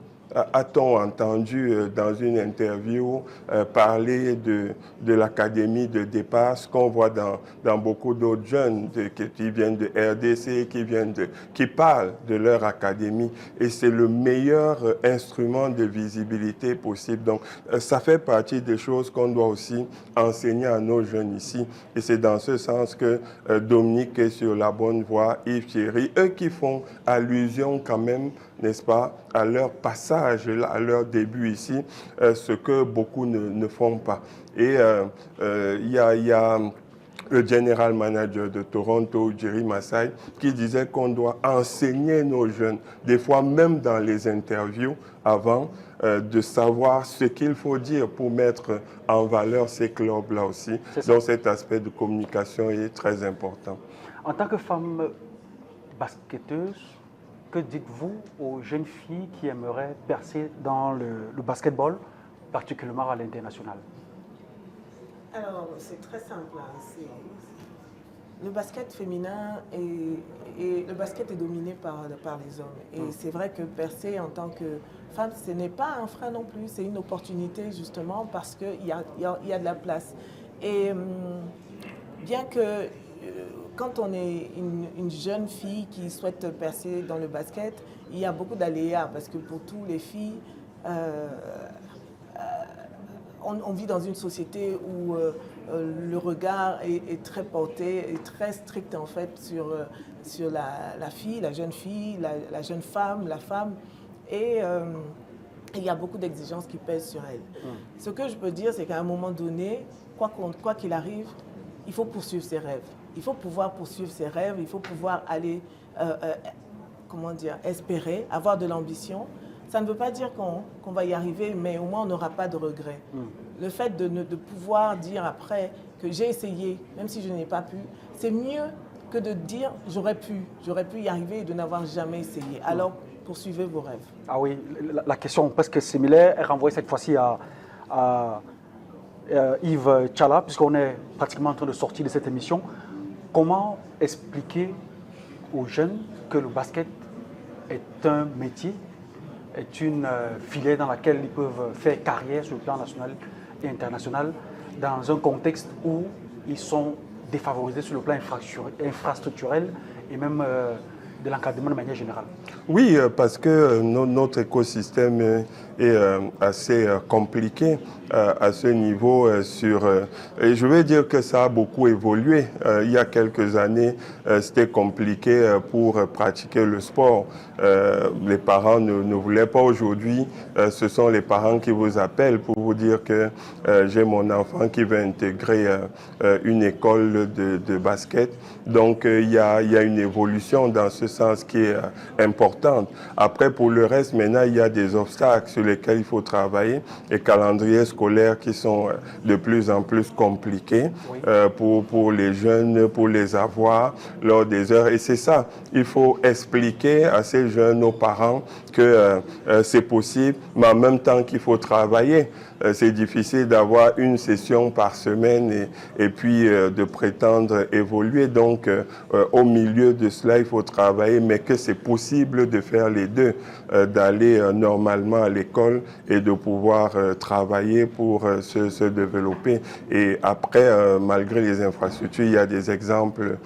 a-t-on entendu dans une interview parler de l'académie de départ, ce qu'on voit dans beaucoup d'autres jeunes qui viennent de RDC, qui parlent de leur académie. Et c'est le meilleur instrument de visibilité possible. Donc, ça fait partie des choses qu'on doit aussi enseigner à nos jeunes ici. Et c'est dans ce sens que Dominique est sur la bonne voie, Yves Thierry, eux qui font allusion quand même, n'est-ce pas, à leur passage, à leur début ici, ce que beaucoup ne font pas. Et il y a le general manager de Toronto, Jerry Massai, qui disait qu'on doit enseigner nos jeunes, des fois même dans les interviews avant, de savoir ce qu'il faut dire pour mettre en valeur ces clubs-là aussi. Donc cet aspect de communication est très important. En tant que femme basketteuse, que dites-vous aux jeunes filles qui aimeraient percer dans le basketball, particulièrement à l'international? Alors, c'est très simple. Le basket féminin et le basket est dominé par les hommes. Et c'est vrai que percer en tant que femme, ce n'est pas un frein non plus. C'est une opportunité justement parce qu'il y a de la place. Et bien que quand on est une jeune fille qui souhaite percer dans le basket, il y a beaucoup d'aléas parce que pour toutes les filles, on vit dans une société où le regard est très porté, est très strict en fait sur la fille, la jeune femme, la femme. Et il y a beaucoup d'exigences qui pèsent sur elle. Ce que je peux dire, c'est qu'à un moment donné, quoi qu'il arrive, il faut poursuivre ses rêves. Il faut pouvoir poursuivre ses rêves, il faut pouvoir aller, espérer, avoir de l'ambition. Ça ne veut pas dire qu'on va y arriver, mais au moins on n'aura pas de regrets. le fait de pouvoir dire après que j'ai essayé, même si je n'ai pas pu, c'est mieux que de dire j'aurais pu y arriver et de n'avoir jamais essayé. Alors, poursuivez vos rêves. Ah oui, la question presque similaire est renvoyée cette fois-ci à Yves Tchala, puisqu'on est pratiquement en train de sortir de cette émission. Comment expliquer aux jeunes que le basket est un métier, est une filière dans laquelle ils peuvent faire carrière sur le plan national et international, dans un contexte où ils sont défavorisés sur le plan infrastructurel et même de l'encadrement de manière générale? Oui, parce que notre écosystème est assez compliqué à ce niveau. Et je veux dire que ça a beaucoup évolué. Il y a quelques années, c'était compliqué pour pratiquer le sport. Les parents ne voulaient pas. Aujourd'hui, ce sont les parents qui vous appellent pour vous dire que j'ai mon enfant qui veut intégrer une école de basket. Donc, il y a une évolution dans ce sens qui est importante. Après, pour le reste, maintenant, il y a des obstacles sur lesquels il faut travailler, les calendriers scolaires qui sont de plus en plus compliqués pour les jeunes, pour les avoir lors des heures. Et c'est ça, il faut expliquer à ces jeunes, aux parents, que c'est possible, mais en même temps qu'il faut travailler. C'est difficile d'avoir une session par semaine et puis de prétendre évoluer. Donc, au milieu de cela, il faut travailler, mais que c'est possible de faire les deux, d'aller normalement à l'école et de pouvoir travailler pour se développer. Et après, malgré les infrastructures, il y a des exemples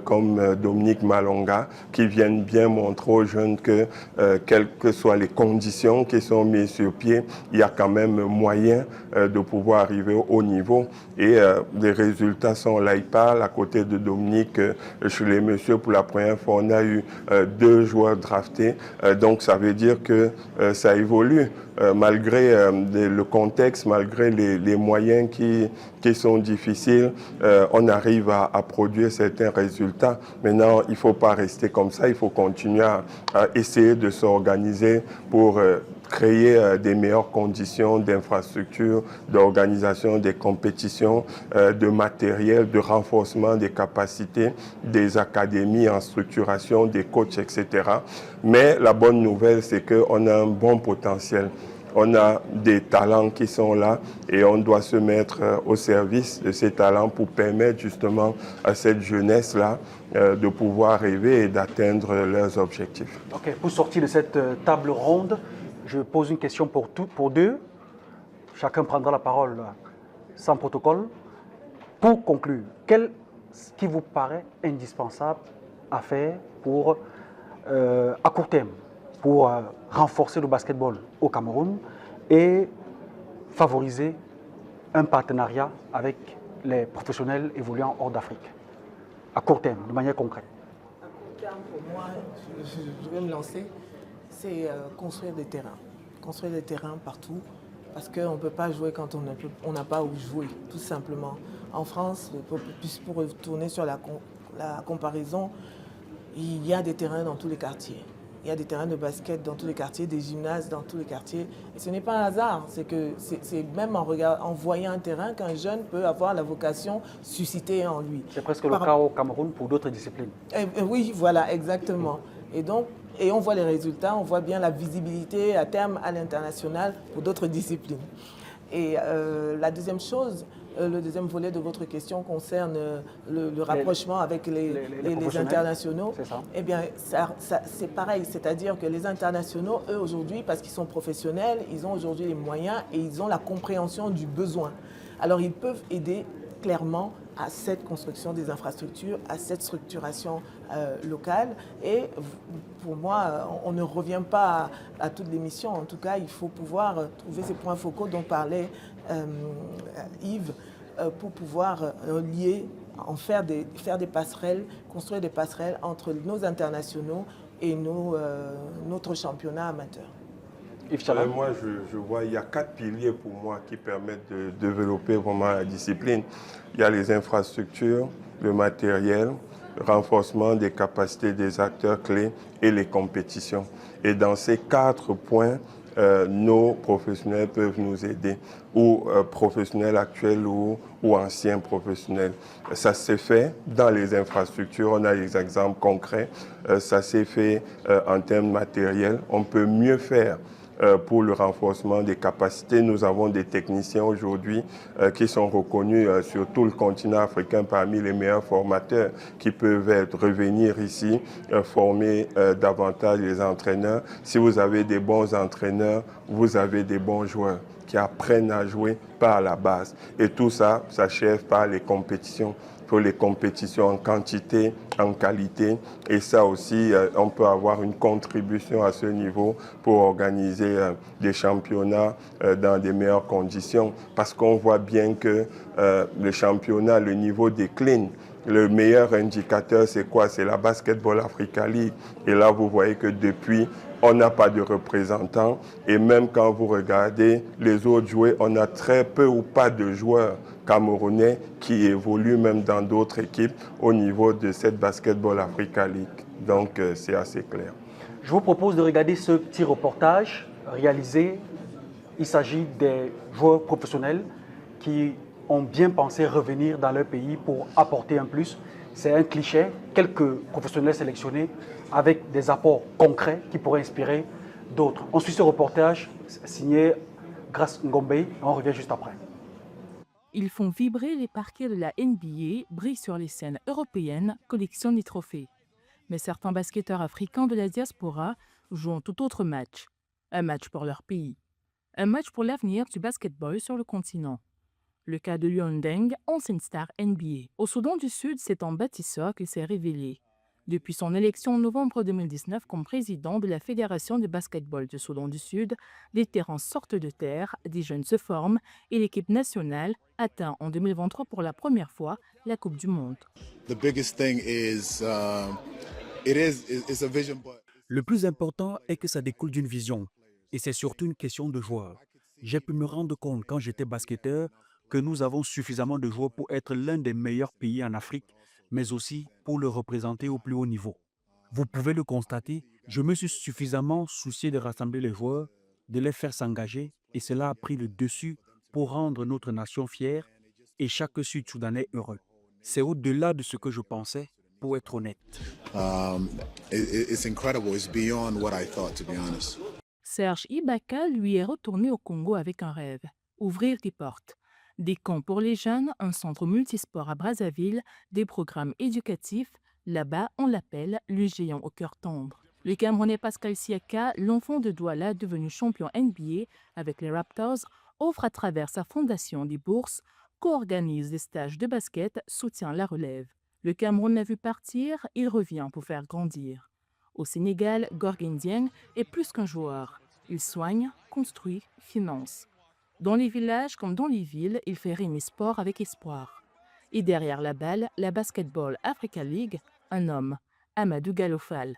comme Dominique Malonga qui viennent bien montrer aux jeunes que, quelles que soient les conditions qui sont mises sur pied, il y a quand même moyen de pouvoir arriver au haut niveau. Et les résultats sont là. Il parle à côté de Dominique, chez les messieurs, pour la première fois, on a eu 2 joueurs draftés. Donc ça veut dire que ça évolue. Malgré le contexte, malgré les moyens qui sont difficiles, on arrive à produire certains résultats. Maintenant, il ne faut pas rester comme ça, il faut continuer à essayer de s'organiser pour créer des meilleures conditions d'infrastructure, d'organisation des compétitions, de matériel, de renforcement des capacités, des académies en structuration, des coachs, etc. Mais la bonne nouvelle, c'est qu'on a un bon potentiel. On a des talents qui sont là et on doit se mettre au service de ces talents pour permettre justement à cette jeunesse-là de pouvoir rêver et d'atteindre leurs objectifs. Ok, pour sortir de cette table ronde, je pose une question pour deux. Chacun prendra la parole sans protocole. Pour conclure, qu'est-ce qui vous paraît indispensable à faire pour, à court terme, pour renforcer le basketball au Cameroun et favoriser un partenariat avec les professionnels évoluant hors d'Afrique, à court terme, de manière concrète? À court terme, pour moi, je vais me lancer, c'est construire des terrains. Construire des terrains partout, parce qu'on ne peut pas jouer quand on n'a pas où jouer, tout simplement. En France, pour retourner sur la comparaison, il y a des terrains dans tous les quartiers. Il y a des terrains de basket dans tous les quartiers, des gymnases dans tous les quartiers. Et ce n'est pas un hasard, c'est même en voyant un terrain qu'un jeune peut avoir la vocation suscitée en lui. C'est presque le cas au Cameroun pour d'autres disciplines. Oui, voilà, exactement. Et on voit les résultats, on voit bien la visibilité à terme à l'international pour d'autres disciplines. Et la deuxième chose, le deuxième volet de votre question concerne le rapprochement avec les internationaux. Eh bien, c'est pareil, c'est-à-dire que les internationaux, eux aujourd'hui, parce qu'ils sont professionnels, ils ont aujourd'hui les moyens et ils ont la compréhension du besoin. Alors, ils peuvent aider clairement à cette construction des infrastructures, à cette structuration locale. Et pour moi, on ne revient pas à toute l'émission. En tout cas, il faut pouvoir trouver ces points focaux dont parlait Yves pour pouvoir lier, faire des passerelles, construire des passerelles entre nos internationaux et notre championnat amateur. Moi, je vois, il y a 4 piliers pour moi qui permettent de développer vraiment la discipline. Il y a les infrastructures, le matériel, le renforcement des capacités des acteurs clés et les compétitions. Et dans ces 4 points, nos professionnels peuvent nous aider, ou professionnels actuels ou anciens professionnels. Ça s'est fait dans les infrastructures, on a des exemples concrets, ça s'est fait en termes matériels, on peut mieux faire pour le renforcement des capacités. Nous avons des techniciens aujourd'hui qui sont reconnus sur tout le continent africain parmi les meilleurs formateurs qui peuvent revenir ici, former davantage les entraîneurs. Si vous avez des bons entraîneurs, vous avez des bons joueurs qui apprennent à jouer par la base. Et tout ça s'achève par les compétitions. Pour les compétitions en quantité, en qualité. Et ça aussi, on peut avoir une contribution à ce niveau pour organiser des championnats dans des meilleures conditions. Parce qu'on voit bien que le championnat, le niveau décline. Le meilleur indicateur, c'est quoi? C'est la Basketball Africa League. Et là, vous voyez que depuis, on n'a pas de représentants. Et même quand vous regardez les autres joueurs, on a très peu ou pas de joueurs camerounais qui évoluent même dans d'autres équipes au niveau de cette Basketball Africa League. Donc, c'est assez clair. Je vous propose de regarder ce petit reportage réalisé. Il s'agit des joueurs professionnels qui ont bien pensé revenir dans leur pays pour apporter un plus. C'est un cliché, quelques professionnels sélectionnés avec des apports concrets qui pourraient inspirer d'autres. On suit ce reportage signé Grace Ngombe et on revient juste après. Ils font vibrer les parquets de la NBA, brillent sur les scènes européennes, collectionnent des trophées. Mais certains basketteurs africains de la diaspora jouent tout autre match. Un match pour leur pays. Un match pour l'avenir du basketball sur le continent. Le cas de Lion Deng, ancienne star NBA. Au Soudan du Sud, c'est en bâtisseur qu'il s'est révélé. Depuis son élection en novembre 2019 comme président de la Fédération de basketball du Soudan du Sud, les terrains sortent de terre, des jeunes se forment et l'équipe nationale atteint en 2023 pour la première fois la Coupe du Monde. Le plus important est que ça découle d'une vision et c'est surtout une question de joueurs. J'ai pu me rendre compte quand j'étais basketteur que nous avons suffisamment de joueurs pour être l'un des meilleurs pays en Afrique, mais aussi pour le représenter au plus haut niveau. Vous pouvez le constater, je me suis suffisamment soucié de rassembler les joueurs, de les faire s'engager, et cela a pris le dessus pour rendre notre nation fière et chaque Sud-Soudanais heureux. C'est au-delà de ce que je pensais, pour être honnête. Serge Ibaka, lui, est retourné au Congo avec un rêve, ouvrir des portes. Des camps pour les jeunes, un centre multisport à Brazzaville, des programmes éducatifs. Là-bas, on l'appelle le géant au cœur tendre. Le Camerounais Pascal Siaka, l'enfant de Douala devenu champion NBA avec les Raptors, offre à travers sa fondation des bourses, co-organise des stages de basket, soutient la relève. Le Cameroun l'a vu partir, il revient pour faire grandir. Au Sénégal, Gorgui Ndiaye est plus qu'un joueur. Il soigne, construit, finance. Dans les villages comme dans les villes, il fait rimer sport avec espoir. Et derrière la balle, la Basketball Africa League, un homme, Amadou Galofal.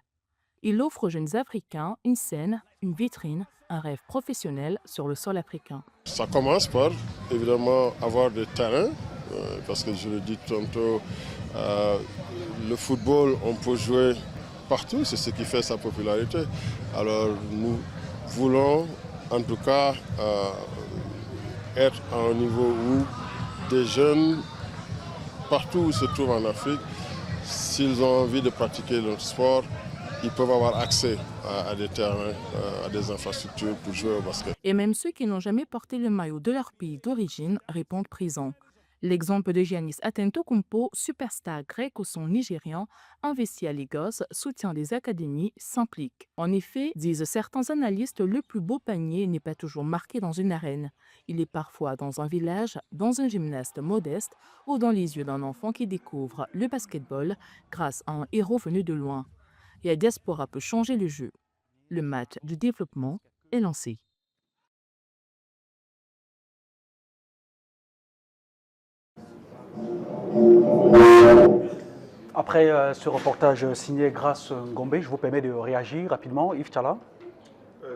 Il offre aux jeunes Africains une scène, une vitrine, un rêve professionnel sur le sol africain. Ça commence par, évidemment, avoir des terrains, parce que je le dis tantôt, le football, on peut jouer partout, c'est ce qui fait sa popularité. Alors nous voulons, en tout cas, être à un niveau où des jeunes, partout où ils se trouvent en Afrique, s'ils ont envie de pratiquer leur sport, ils peuvent avoir accès à des terrains, à des infrastructures pour jouer au basket. Et même ceux qui n'ont jamais porté le maillot de leur pays d'origine répondent présents. L'exemple de Giannis Antetokounmpo, superstar grec au son nigérian, investi à Lagos, soutient des académies, s'implique. En effet, disent certains analystes, le plus beau panier n'est pas toujours marqué dans une arène. Il est parfois dans un village, dans un gymnaste modeste ou dans les yeux d'un enfant qui découvre le basketball grâce à un héros venu de loin. Et la diaspora peut changer le jeu. Le match du développement est lancé. Après ce reportage signé Grace Ngombe, je vous permets de réagir rapidement. Yves Tchala.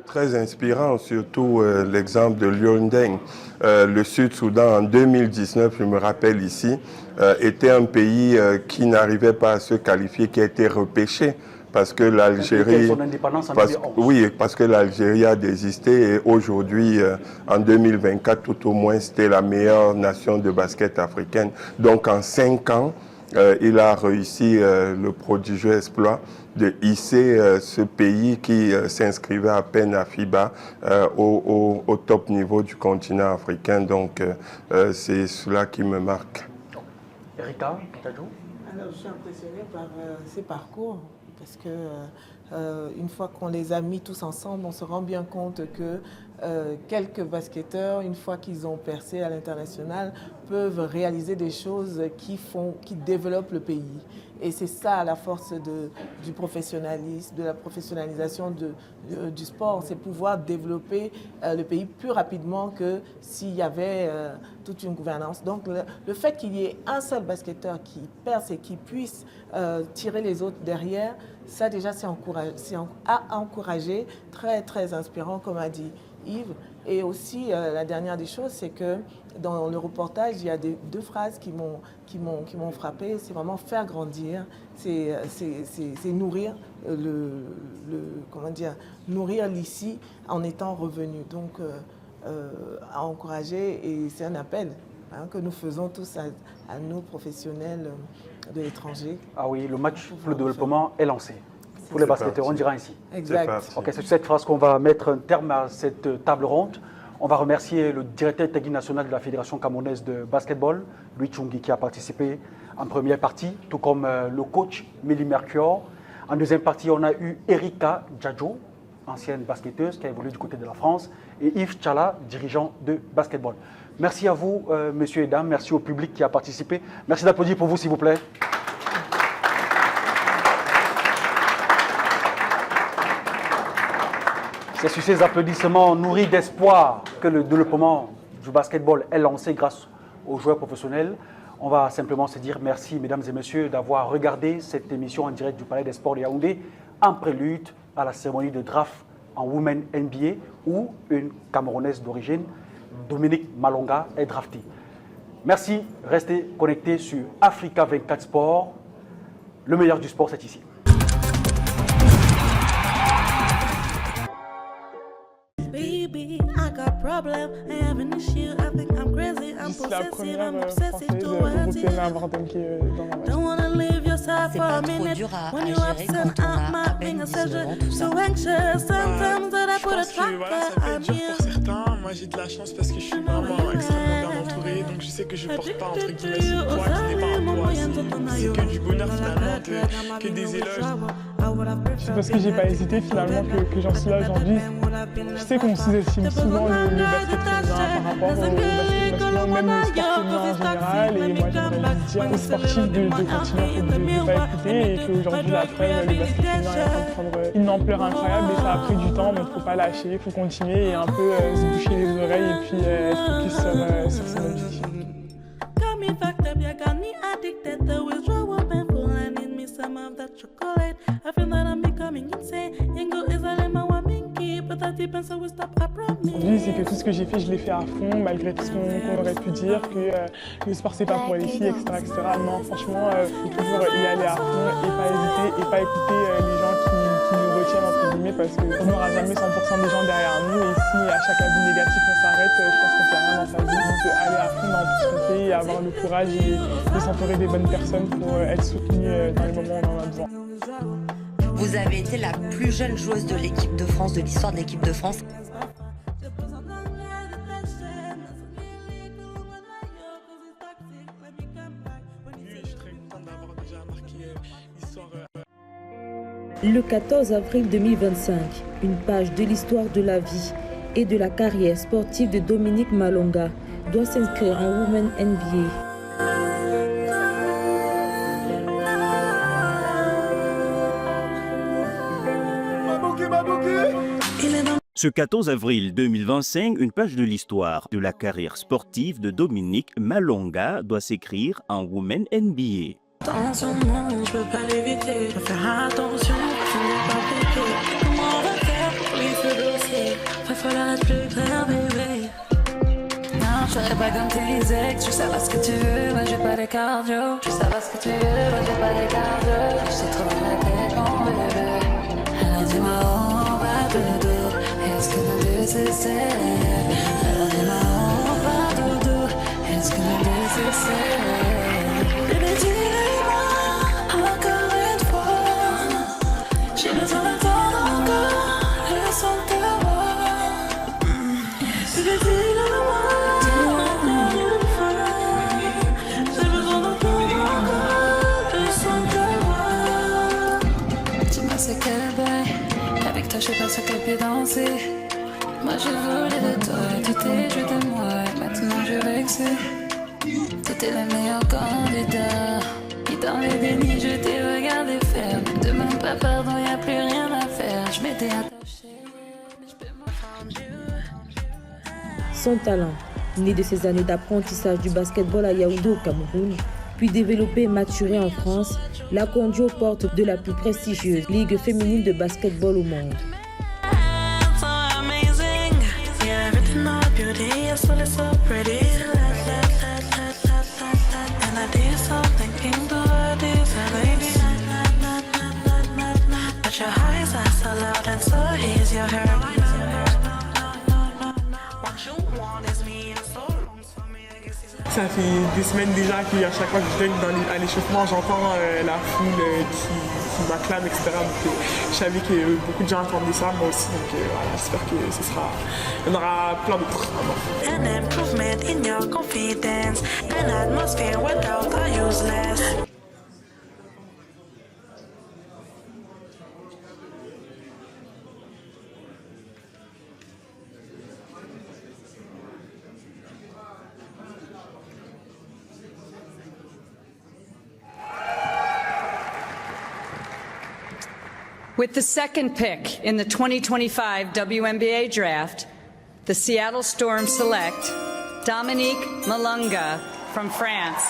Très inspirant, surtout l'exemple de Lion Deng. Le Sud-Soudan en 2019, je me rappelle ici, était un pays qui n'arrivait pas à se qualifier, qui a été repêché parce que l'Algérie... Son indépendance en 2011. Oui, parce que l'Algérie a désisté et aujourd'hui, en 2024, tout au moins, c'était la meilleure nation de basket africaine. Donc en 5 ans, il a réussi le prodigieux exploit de hisser ce pays qui s'inscrivait à peine à FIBA au top niveau du continent africain. Donc c'est cela qui me marque. Erika Tadjou? Alors, je suis impressionnée par ces parcours parce que une fois qu'on les a mis tous ensemble, on se rend bien compte que quelques basketteurs, une fois qu'ils ont percé à l'international, peuvent réaliser des choses qui développent le pays. Et c'est ça la force du professionnalisme, de la professionnalisation du sport, c'est pouvoir développer le pays plus rapidement que s'il y avait toute une gouvernance. Donc le fait qu'il y ait un seul basketteur qui perce et qui puisse tirer les autres derrière, ça déjà c'est à encourager, très très inspirant comme a dit Yves. Et aussi, la dernière des choses, c'est que dans le reportage, il y a deux phrases qui m'ont frappé. C'est vraiment faire grandir, c'est nourrir nourrir l'ici en étant revenu. Donc, à encourager, et c'est un appel que nous faisons tous à nos professionnels de l'étranger. Ah oui, le match pour le développement est lancé. Pour les basketteurs, on dira ainsi. Exact. Okay, c'est sur cette phrase qu'on va mettre un terme à cette table ronde. On va remercier le directeur technique national de la Fédération camerounaise de basketball, Louis Tchungui, qui a participé en première partie, tout comme le coach Mélie Mercure. En deuxième partie, on a eu Erika Djadjo, ancienne basketteuse qui a évolué du côté de la France, et Yves Tchala, dirigeant de basketball. Merci à vous, messieurs et dames. Merci au public qui a participé. Merci d'applaudir pour vous, s'il vous plaît. C'est sur ces applaudissements nourris d'espoir que le développement du basketball est lancé grâce aux joueurs professionnels. On va simplement se dire merci, mesdames et messieurs, d'avoir regardé cette émission en direct du Palais des Sports de Yaoundé en prélude à la cérémonie de draft en Women NBA où une Camerounaise d'origine, Dominique Malonga, est draftée. Merci, restez connectés sur Africa 24 Sport. Le meilleur du sport, c'est ici. C'est la première française européenne à avoir dunké dans ma match. C'est pas trop dur à gérer quand on a à peine 19 ans, tout ça. Je pense que voilà, ça peut être dur pour certains. Moi, j'ai de la chance parce que je suis vraiment extrêmement bien entourée. Donc, je sais que je porte pas, entre guillemets, ce poids qui n'est pas un poids. C'est que du bonheur, finalement, que des éloges. C'est parce que j'ai pas hésité, finalement, que j'en suis là aujourd'hui. Je sais qu'on sous-estime souvent le basket féminin par rapport au basket masculin, même le sport féminin en général. Et moi, j'aimerais dire aux sportifs de continuer de ne pas écouter et qu'aujourd'hui, la preuve, le basket féminin est en train de prendre une ampleur incroyable et ça a pris du temps, mais il ne faut pas lâcher, il faut continuer et un peu se boucher les oreilles et puis être focus sur son objectif. Aujourd'hui, c'est que tout ce que j'ai fait, je l'ai fait à fond, malgré tout ce qu'on aurait pu dire, que le sport c'est pas pour les filles, etc. Non, franchement, il faut toujours y aller à fond et pas hésiter et pas écouter les gens qui nous retiennent, entre guillemets, parce qu'on n'aura jamais 100% des gens derrière nous et si à chaque avis négatif on s'arrête, je pense qu'on fait rien dans sa vie. Donc aller à fond dans tout ce qu'on fait et avoir le courage et de s'entourer des bonnes personnes pour être soutenu dans les moments où on en a besoin. Vous avez été la plus jeune joueuse de l'équipe de France, de l'histoire de l'équipe de France. Le 14 avril 2025, une page de l'histoire de la vie et de la carrière sportive de Dominique Malonga doit s'inscrire en Women NBA. Ce 14 avril 2025, une page de l'histoire de la carrière sportive de Dominique Malonga doit s'écrire en Women NBA. Attention, non, je peux pas l'éviter. Je peux faire attention, je ne vais pas piquer. Comment on va faire pour lui ce dossier? Va falloir être plus clair, bébé. Non, je serai pas comme tes ex. Je sais pas ce que tu veux, mais j'ai pas de cardio. Je sais pas ce que tu veux, mais j'ai pas de cardio. Je sais trop dans la tête, mon bébé. je sais pas sur quel pied danser. Moi je voulais de toi, tout est jeu de moi. Maintenant je vexé. T'étais le meilleur candidat. Et dans les dénis, je t'ai regardé faire. Ne demande pas pardon, y'a plus rien à faire. Je m'étais attachée, mais je peux m'en Son talent, né de ses années d'apprentissage du basketball à Yaoundé au Cameroun, puis développé et maturé en France, l'a conduit aux portes de la plus prestigieuse ligue féminine de basketball au monde. Ça fait des semaines déjà qu'à chaque fois que je viens à l'échauffement, j'entends la foule qui m'acclame, etc. Donc je savais que beaucoup de gens attendaient ça, moi aussi. Donc voilà, j'espère que il y en aura plein d'autres. With the second pick in the 2025 WNBA draft, the Seattle Storm select Dominique Malunga from France.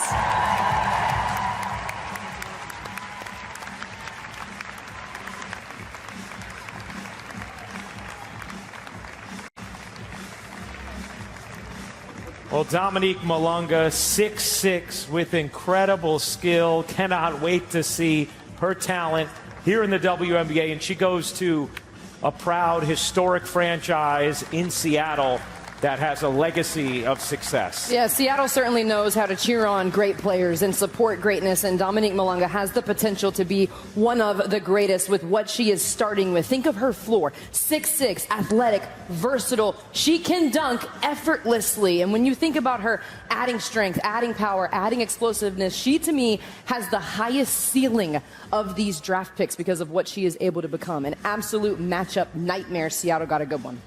Well, Dominique Malunga, 6'6", with incredible skill. Cannot wait to see her talent here in the WNBA, and she goes to a proud, historic franchise in Seattle that has a legacy of success. Yeah, Seattle certainly knows how to cheer on great players and support greatness, and Dominique Malunga has the potential to be one of the greatest with what she is starting with. Think of her floor, 6'6", athletic, versatile. She can dunk effortlessly, and when you think about her adding strength, adding power, adding explosiveness, she, to me, has the highest ceiling of these draft picks because of what she is able to become. An absolute matchup nightmare. Seattle got a good one.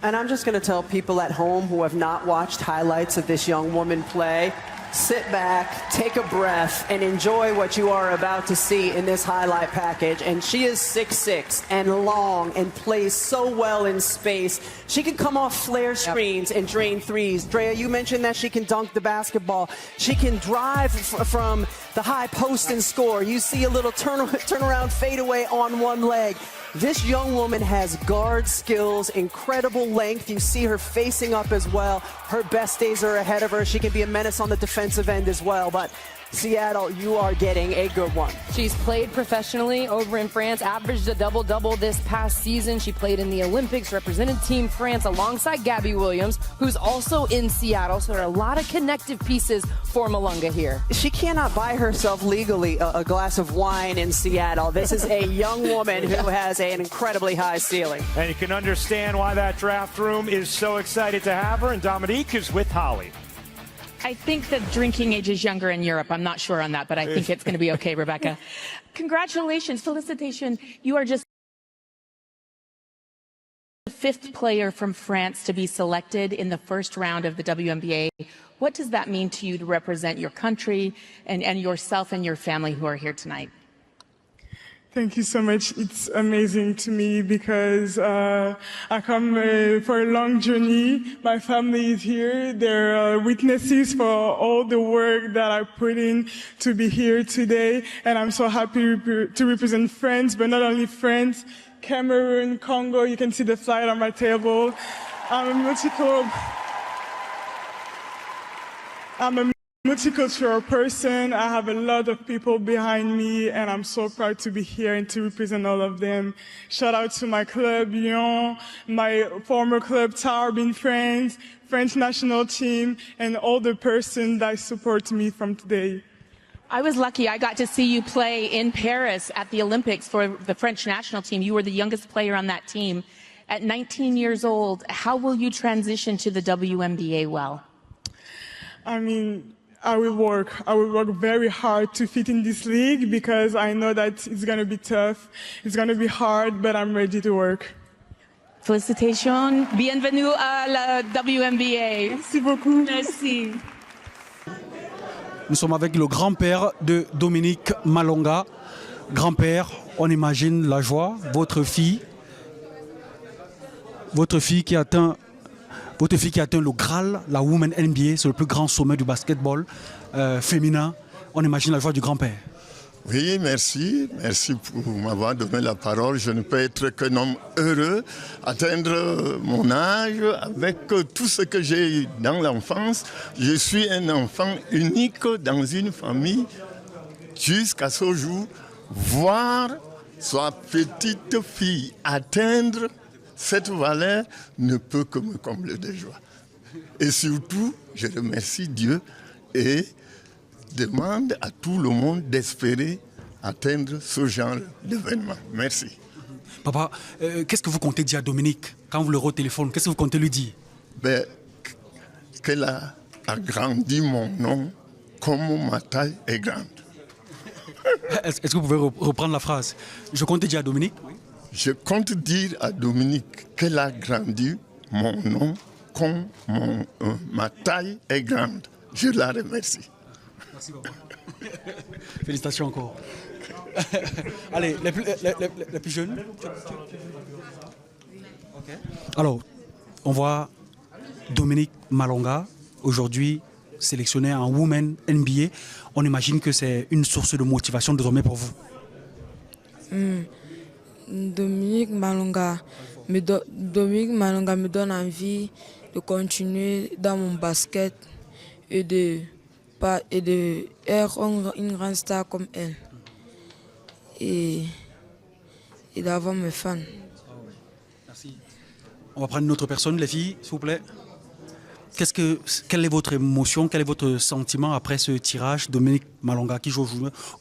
And I'm just going to tell people at home who have not watched highlights of this young woman play, sit back, take a breath, and enjoy what you are about to see in this highlight package. And she is 6'6" and long and plays so well in space. She can come off flare screens and drain threes. Drea, you mentioned that she can dunk the basketball. She can drive from the high post and score. You see a little turnaround fadeaway on one leg. This young woman has guard skills, incredible length. You see her facing up as well. Her best days are ahead of her. She can be a menace on the defensive end as well. But Seattle, you are getting a good one. She's played professionally over in France, averaged a double-double this past season. She played in the Olympics, represented Team France alongside Gabby Williams, who's also in Seattle. So there are a lot of connective pieces for Malunga here. She cannot buy herself legally a glass of wine in Seattle. This is a young woman who has an incredibly high ceiling. And you can understand why that draft room is so excited to have her. And Dominique is with Holly. I think the drinking age is younger in Europe. I'm not sure on that, but I think it's going to be okay, Rebecca. Congratulations, felicitation. You are just the 5th player from France to be selected in the first round of the WNBA. What does that mean to you to represent your country and yourself and your family who are here tonight? Thank you so much. It's amazing to me because I come for a long journey. My family is here. They're witnesses for all the work that I put in to be here today. And I'm so happy to represent France, but not only France, Cameroon, Congo. You can see the flag on my table. I'm a multicultural person. I have a lot of people behind me, and I'm so proud to be here and to represent all of them. Shout out to my club, Lyon, my former club, Tarbes in France, French national team, and all the person that support me from today. I was lucky. I got to see you play in Paris at the Olympics for the French national team. You were the youngest player on that team. At 19 years old, how will you transition to the WNBA well? I will work very hard to fit in this league because I know that it's going to be tough. It's going to be hard, but I'm ready to work. Félicitations, bienvenue à la WNBA. Merci beaucoup. Merci. Nous sommes avec le grand-père de Dominique Malonga. Grand-père, on imagine la joie. Votre fille qui atteint le Graal, la Women NBA, c'est le plus grand sommet du basketball féminin. On imagine la joie du grand-père. Oui, merci. Merci pour m'avoir donné la parole. Je ne peux être qu'un homme heureux, atteindre mon âge avec tout ce que j'ai eu dans l'enfance. Je suis un enfant unique dans une famille jusqu'à ce jour. Voir sa petite fille atteindre cette valeur ne peut que me combler de joie. Et surtout, je remercie Dieu et demande à tout le monde d'espérer atteindre ce genre d'événement. Merci. Papa, qu'est-ce que vous comptez dire à Dominique quand vous le retéléphonez? Qu'est-ce que vous comptez lui dire? Qu'elle a agrandi mon nom comme ma taille est grande. Est-ce que vous pouvez reprendre la phrase? Je compte dire à Dominique? Je compte dire à Dominique qu'elle a grandi mon nom comme ma taille est grande. Je la remercie. Merci beaucoup. Félicitations encore. Allez, les plus jeunes. Okay. Alors, on voit Dominique Malonga, aujourd'hui sélectionné en Women NBA. On imagine que c'est une source de motivation désormais pour vous. Dominique Malonga me donne envie de continuer dans mon basket et d'être une grande star comme elle et d'avoir mes fans. Merci. On va prendre une autre personne, les filles, s'il vous plaît. Quelle est votre émotion, quel est votre sentiment après ce tirage? Dominique Malonga qui joue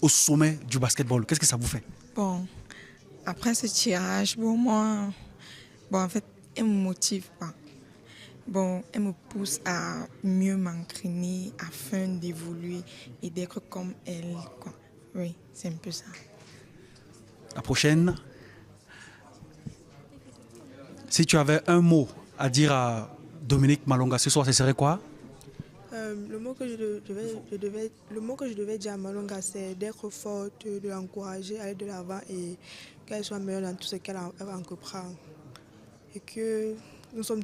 au sommet du basketball, qu'est-ce que ça vous fait? Bon, après ce tirage, en fait, elle me motive pas. Elle me pousse à mieux m'entraîner afin d'évoluer et d'être comme elle, quoi. Oui, c'est un peu ça. La prochaine. Si tu avais un mot à dire à Dominique Malonga ce soir, ce serait quoi? Le mot que je devais dire à Malonga, c'est d'être forte, de l'encourager à aller de l'avant et qu'elle soit meilleure dans tout ce qu'elle va entreprendre. Et que nous serons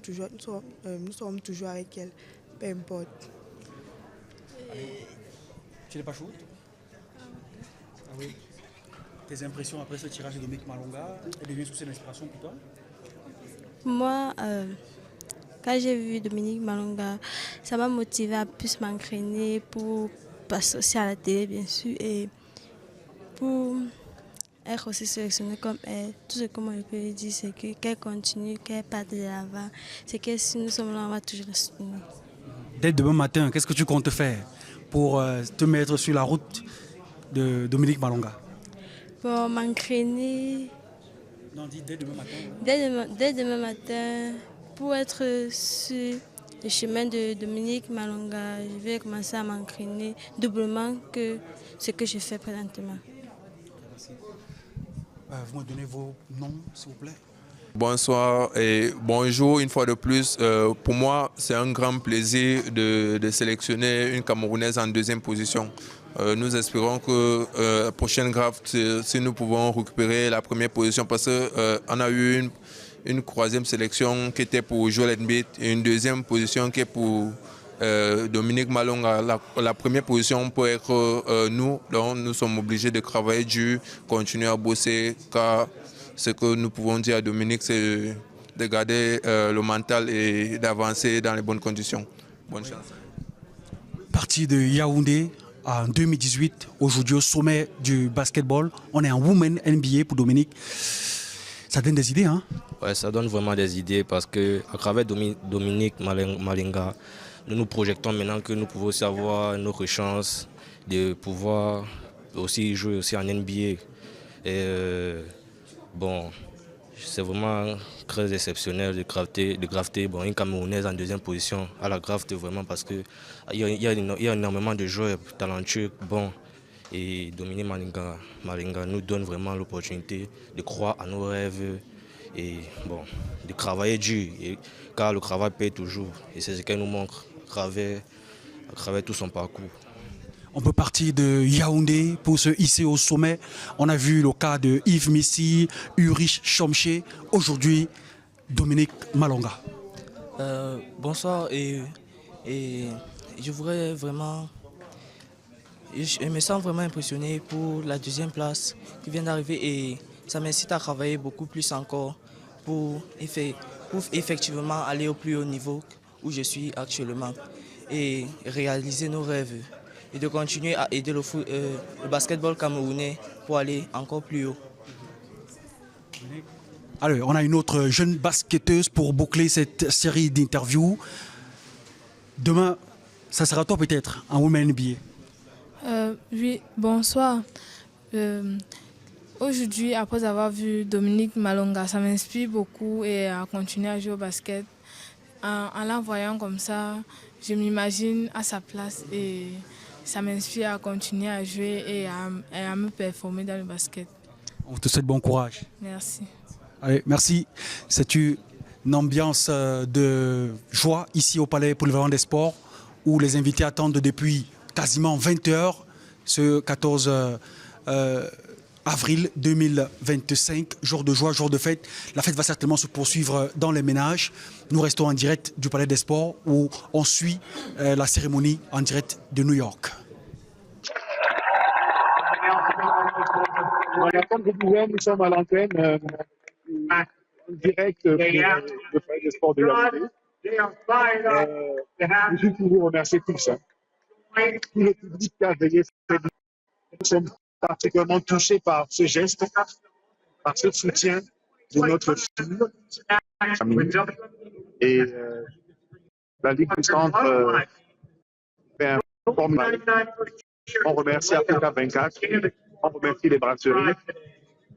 toujours avec elle, peu importe. Tu n'es pas chaud? Ah oui. Tes impressions après ce tirage de Dominique Malonga, elle devient sous une inspiration pour toi? Moi, quand j'ai vu Dominique Malonga, ça m'a motivé à plus m'entraîner pour passer aussi à la télé, bien sûr, et pour être aussi sélectionnée comme elle. Tout ce que moi je peux lui dire, c'est qu'elle continue, qu'elle parte de l'avant. C'est que si nous sommes là, on va toujours la soutenir. Dès demain matin, qu'est-ce que tu comptes faire pour te mettre sur la route de Dominique Malonga? Pour m'entraîner. Non, dis dès demain matin. Dès demain matin, pour être sur le chemin de Dominique Malonga, je vais commencer à m'entraîner doublement que ce que je fais présentement. Vous me donnez vos noms, s'il vous plaît? Bonsoir et bonjour une fois de plus. Pour moi, c'est un grand plaisir de sélectionner une Camerounaise en deuxième position. Nous espérons que la prochaine draft, si nous pouvons récupérer la première position, parce qu'on a eu une troisième sélection qui était pour Joel Embiid et une deuxième position qui est pour Dominique Malonga. La première position peut être nous, donc nous sommes obligés de travailler dur, continuer à bosser, car ce que nous pouvons dire à Dominique, c'est de garder le mental et d'avancer dans les bonnes conditions. Bonne chance. Parti de Yaoundé en 2018, aujourd'hui au sommet du basketball, on est en Women NBA pour Dominique. Ça donne des idées, hein? Ouais, ça donne vraiment des idées parce qu'à travers Dominique Malonga, nous nous projetons maintenant que nous pouvons aussi avoir notre chance de pouvoir aussi jouer aussi en NBA. Et c'est vraiment très exceptionnel de grafter une Camerounaise en deuxième position à la draft vraiment parce qu'il y a énormément de joueurs talentueux, bons. Et Dominique Malonga nous donne vraiment l'opportunité de croire à nos rêves et bon, de travailler dur, car le travail paye toujours. Et c'est ce qu'elle nous montre à travers tout son parcours. On peut partir de Yaoundé pour se hisser au sommet. On a vu le cas de Yves Missi, Ulrich Chomché, aujourd'hui Dominique Malonga. Bonsoir et je voudrais vraiment... Je me sens vraiment impressionné pour la deuxième place qui vient d'arriver et ça m'incite à travailler beaucoup plus encore pour effectivement aller au plus haut niveau où je suis actuellement et réaliser nos rêves et de continuer à aider le basketball camerounais pour aller encore plus haut. Alors, on a une autre jeune basketteuse pour boucler cette série d'interviews. Demain, ça sera toi peut-être en Women NBA. Oui, bonsoir. Aujourd'hui, après avoir vu Dominique Malonga, ça m'inspire beaucoup et à continuer à jouer au basket. En la voyant comme ça, je m'imagine à sa place et ça m'inspire à continuer à jouer et à me performer dans le basket. On te souhaite bon courage. Merci. Allez, merci. C'est une ambiance de joie ici au Palais Polyvalent des Sports où les invités attendent depuis quasiment 20 heures ce 14 avril 2025, jour de joie, jour de fête. La fête va certainement se poursuivre dans les ménages. Nous restons en direct du Palais des Sports où on suit la cérémonie en direct de New York. Voilà, comme je disais, nous sommes à l'antenne en direct du Palais des Sports de Yaoundé. Je suis toujours remercier tout ça. Tout le public qui a veillé. Nous sommes particulièrement touchés par ce geste, par ce soutien de notre fille. Et la Ligue du Centre fait un formidable. On remercie Africa 24, on remercie les brasseries,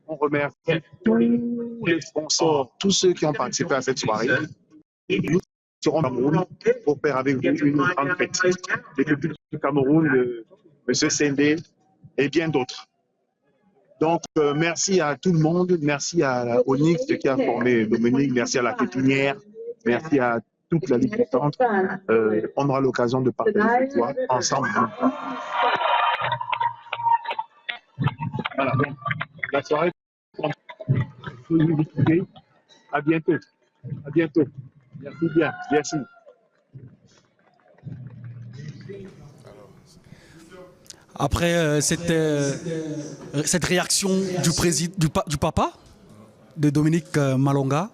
on remercie tous les sponsors, tous ceux qui ont participé à cette soirée. Nous serons au Cameroun pour faire avec vous une grande fête. Les publics du Cameroun, M. Sendé et bien d'autres. Donc, merci à tout le monde, merci à Onyx qui a formé Dominique, merci à la pépinière, merci à toute la Ligue du Centre. On aura l'occasion de partager cette joie ensemble. Voilà, donc, la soirée. À bientôt. À bientôt. Merci bien. Merci. Après cette réaction du papa de Dominique Malonga,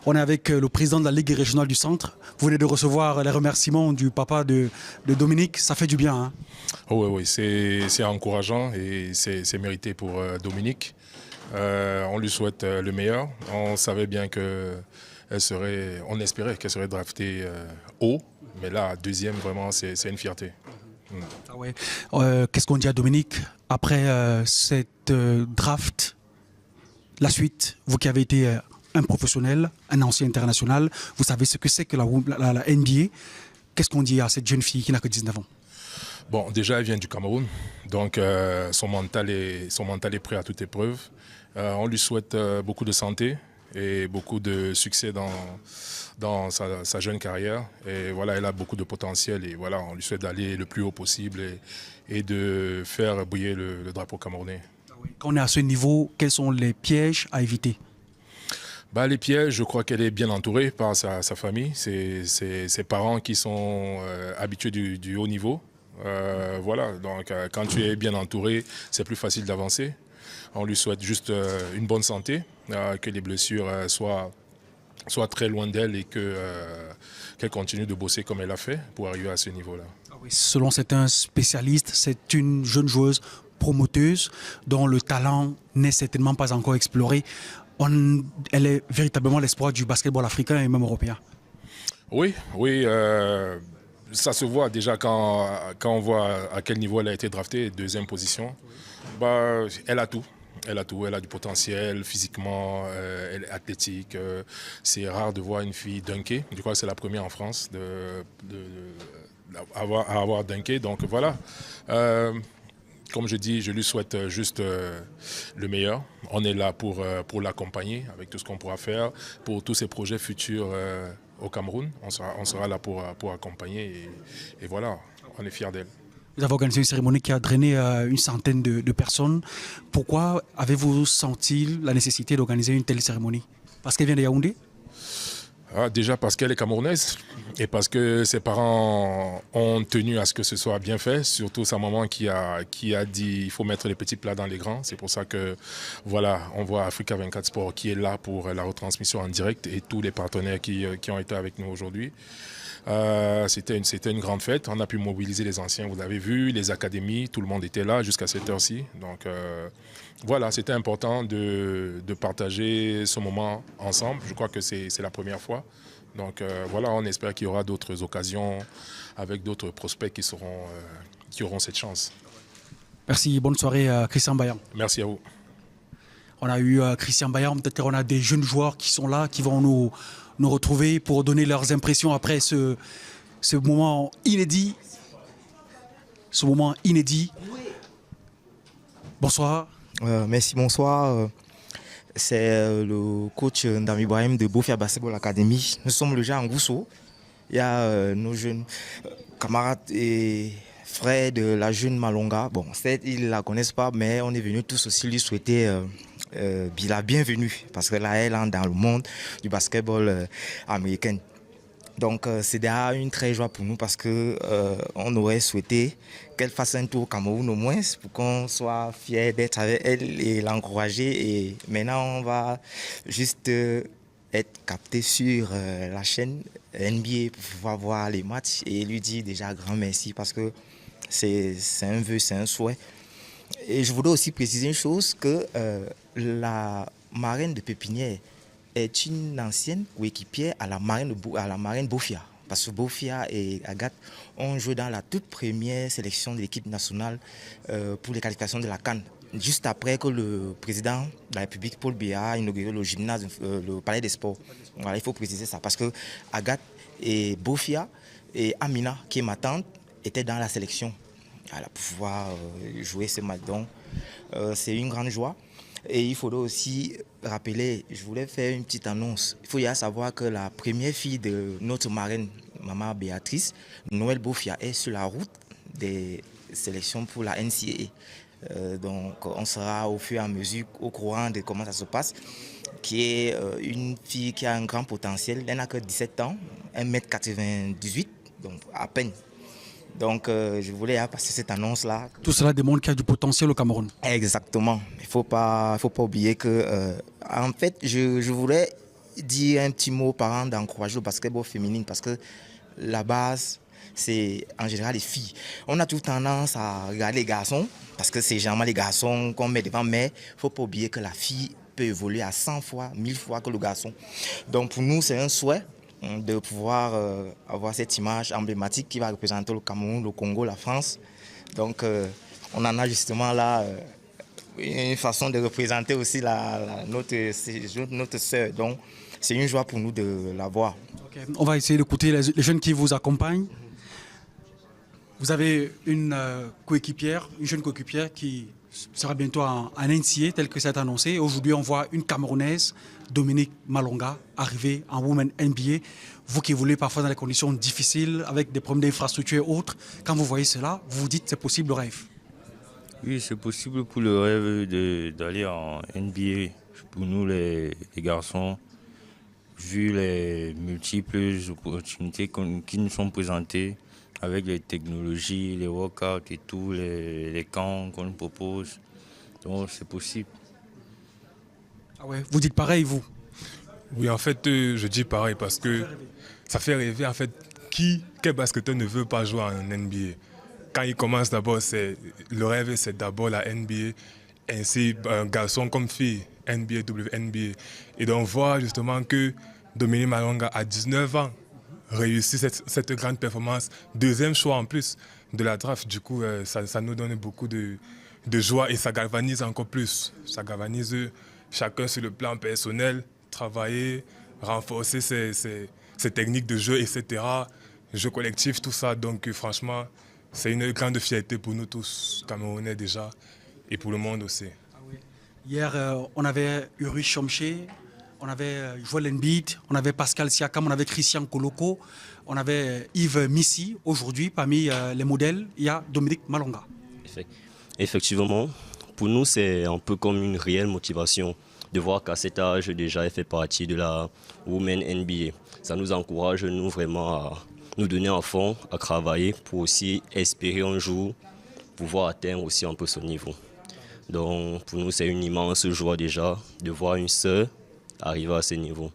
on est avec le président de la Ligue régionale du Centre. Vous venez de recevoir les remerciements du papa de Dominique. Ça fait du bien. Hein? Oh oui, c'est encourageant et c'est mérité pour Dominique. On lui souhaite le meilleur. On savait bien on espérait qu'elle serait draftée haut, mais là, deuxième, vraiment, c'est une fierté. Ah ouais. Qu'est-ce qu'on dit à Dominique après cette draft? La suite, vous qui avez été un professionnel, un ancien international, vous savez ce que c'est que la NBA. Qu'est-ce qu'on dit à cette jeune fille qui n'a que 19 ans? Bon, déjà, elle vient du Cameroun, donc son mental est prêt à toute épreuve. On lui souhaite beaucoup de santé et beaucoup de succès dans sa jeune carrière. Et voilà, elle a beaucoup de potentiel et voilà, on lui souhaite d'aller le plus haut possible et de faire briller le drapeau camerounais. Quand on est à ce niveau, quels sont les pièges à éviter? Les pièges, je crois qu'elle est bien entourée par sa famille, ses parents qui sont habitués du haut niveau. Voilà, donc quand tu es bien entouré, c'est plus facile d'avancer. On lui souhaite juste une bonne santé, que les blessures soient très loin d'elle et qu'elle continue de bosser comme elle a fait pour arriver à ce niveau-là. Selon certains spécialistes, c'est une jeune joueuse promoteuse dont le talent n'est certainement pas encore exploré. Elle est véritablement l'espoir du basketball africain et même européen. Oui, ça se voit déjà quand on voit à quel niveau elle a été draftée, deuxième position. Elle a tout. Elle a du potentiel physiquement, elle est athlétique. C'est rare de voir une fille dunker. Je crois que c'est la première en France à avoir dunké. Donc voilà. comme je dis, je lui souhaite juste le meilleur. On est là pour l'accompagner avec tout ce qu'on pourra faire pour tous ses projets futurs au Cameroun. On sera là pour accompagner et voilà, on est fiers d'elle. Vous avez organisé une cérémonie qui a drainé une centaine de personnes. Pourquoi avez-vous senti la nécessité d'organiser une telle cérémonie? Parce qu'elle vient de Yaoundé? Déjà parce qu'elle est camerounaise et parce que ses parents ont tenu à ce que ce soit bien fait, surtout sa maman qui a dit il faut mettre les petits plats dans les grands. C'est pour ça que voilà, on voit Africa 24 Sport qui est là pour la retransmission en direct et tous les partenaires qui ont été avec nous aujourd'hui. C'était une grande fête, on a pu mobiliser les anciens, vous l'avez vu, les académies, tout le monde était là jusqu'à cette heure-ci. Donc voilà, c'était important de partager ce moment ensemble. Je crois que c'est la première fois. Donc voilà, on espère qu'il y aura d'autres occasions avec d'autres prospects qui auront cette chance. Merci, bonne soirée Christian Bayan. Merci à vous. On a eu Christian Bayan, peut-être qu'on a des jeunes joueurs qui sont là, qui vont nous retrouver pour donner leurs impressions après ce moment inédit. Ce moment inédit. Bonsoir. Merci, bonsoir. C'est le coach Ndam Ibrahim de Bofia Basketball Academy. Nous sommes déjà en Gousso. Il y a nos jeunes camarades et frères de la jeune Malonga. Bon, certes, ils ne la connaissent pas, mais on est venus tous aussi lui souhaiter la bienvenue. Parce que là, elle est dans le monde du basketball américain. Donc, c'est déjà une très joie pour nous parce qu'on aurait souhaité qu'elle fasse un tour au Cameroun au moins pour qu'on soit fiers d'être avec elle et l'encourager. Et maintenant, on va juste être capté sur la chaîne NBA pour pouvoir voir les matchs et lui dire déjà grand merci parce que c'est un vœu, c'est un souhait. Et je voudrais aussi préciser une chose, que la marraine de Pépinière est une ancienne coéquipière à la marraine Bofia. Parce que Bofia et Agathe ont joué dans la toute première sélection de l'équipe nationale pour les qualifications de la CAN. Juste après que le président de la République, Paul Biya, a inauguré le gymnase, le palais des sports. Voilà, il faut préciser ça. Parce que Agathe et Bofia et Amina, qui est ma tante, étaient dans la sélection. Voilà, pour pouvoir jouer ce match. Donc, c'est une grande joie. Et il faudrait aussi rappeler, je voulais faire une petite annonce. Il faut y savoir que la première fille de notre marraine, maman Béatrice, Noël Bofia, est sur la route des sélections pour la NCAA. Donc on sera au fur et à mesure au courant de comment ça se passe. Qui est une fille qui a un grand potentiel. Elle n'a que 17 ans, 1m98, donc à peine. Donc je voulais passer cette annonce-là. Tout cela démontre qu'il y a du potentiel au Cameroun. Exactement. Il ne faut pas oublier que, en fait, je voulais dire un petit mot aux parents d'encourager le basketball féminin parce que la base, c'est en général les filles. On a tout tendance à regarder les garçons parce que c'est généralement les garçons qu'on met devant, mais il ne faut pas oublier que la fille peut évoluer à 100 fois, 1000 fois que le garçon. Donc pour nous, c'est un souhait de pouvoir avoir cette image emblématique qui va représenter le Cameroun, le Congo, la France. Donc on en a justement là une façon de représenter aussi notre sœur. Donc c'est une joie pour nous de la voir. Okay. On va essayer d'écouter les jeunes qui vous accompagnent. Vous avez une jeune coéquipière qui sera bientôt en NCAA tel que c'est annoncé. Aujourd'hui, on voit une Camerounaise, Dominique Malonga, arriver en Women NBA. Vous qui évoluez parfois dans des conditions difficiles, avec des problèmes d'infrastructure et autres, quand vous voyez cela, vous vous dites c'est possible le rêve? Oui, c'est possible pour le rêve d'aller en NBA. Pour nous, les garçons, vu les multiples opportunités qui nous sont présentées, avec les technologies, les workouts et tout, les camps qu'on nous propose. Donc c'est possible. Ah ouais, vous dites pareil, vous? Oui, en fait, je dis pareil parce que ça fait rêver. En fait, quel basketteur ne veut pas jouer en NBA? Quand il commence d'abord, le rêve, c'est d'abord la NBA. Ainsi, un garçon comme fille, NBA, WNBA. Et donc voir justement que Dominique Malonga, à 19 ans, réussit cette grande performance, deuxième choix en plus de la draft. Du coup, ça nous donne beaucoup de joie et ça galvanise encore plus. Ça galvanise chacun sur le plan personnel, travailler, renforcer ses techniques de jeu, etc. Jeu collectif, tout ça. Donc franchement, C'est une grande fierté pour nous tous, Camerounais déjà, et pour le monde aussi. Hier, on avait Uri Chomché, on avait Joel Embiid, on avait Pascal Siakam, on avait Christian Koloko, on avait Yves Missi. Aujourd'hui, parmi les modèles, il y a Dominique Malonga. Effectivement, pour nous, c'est un peu comme une réelle motivation de voir qu'à cet âge, déjà, elle fait partie de la Women NBA. Ça nous encourage, nous, vraiment à nous donner à fond, à travailler pour aussi espérer un jour pouvoir atteindre aussi un peu ce niveau. Donc, pour nous, c'est une immense joie déjà de voir une sœur arriver à ce niveau.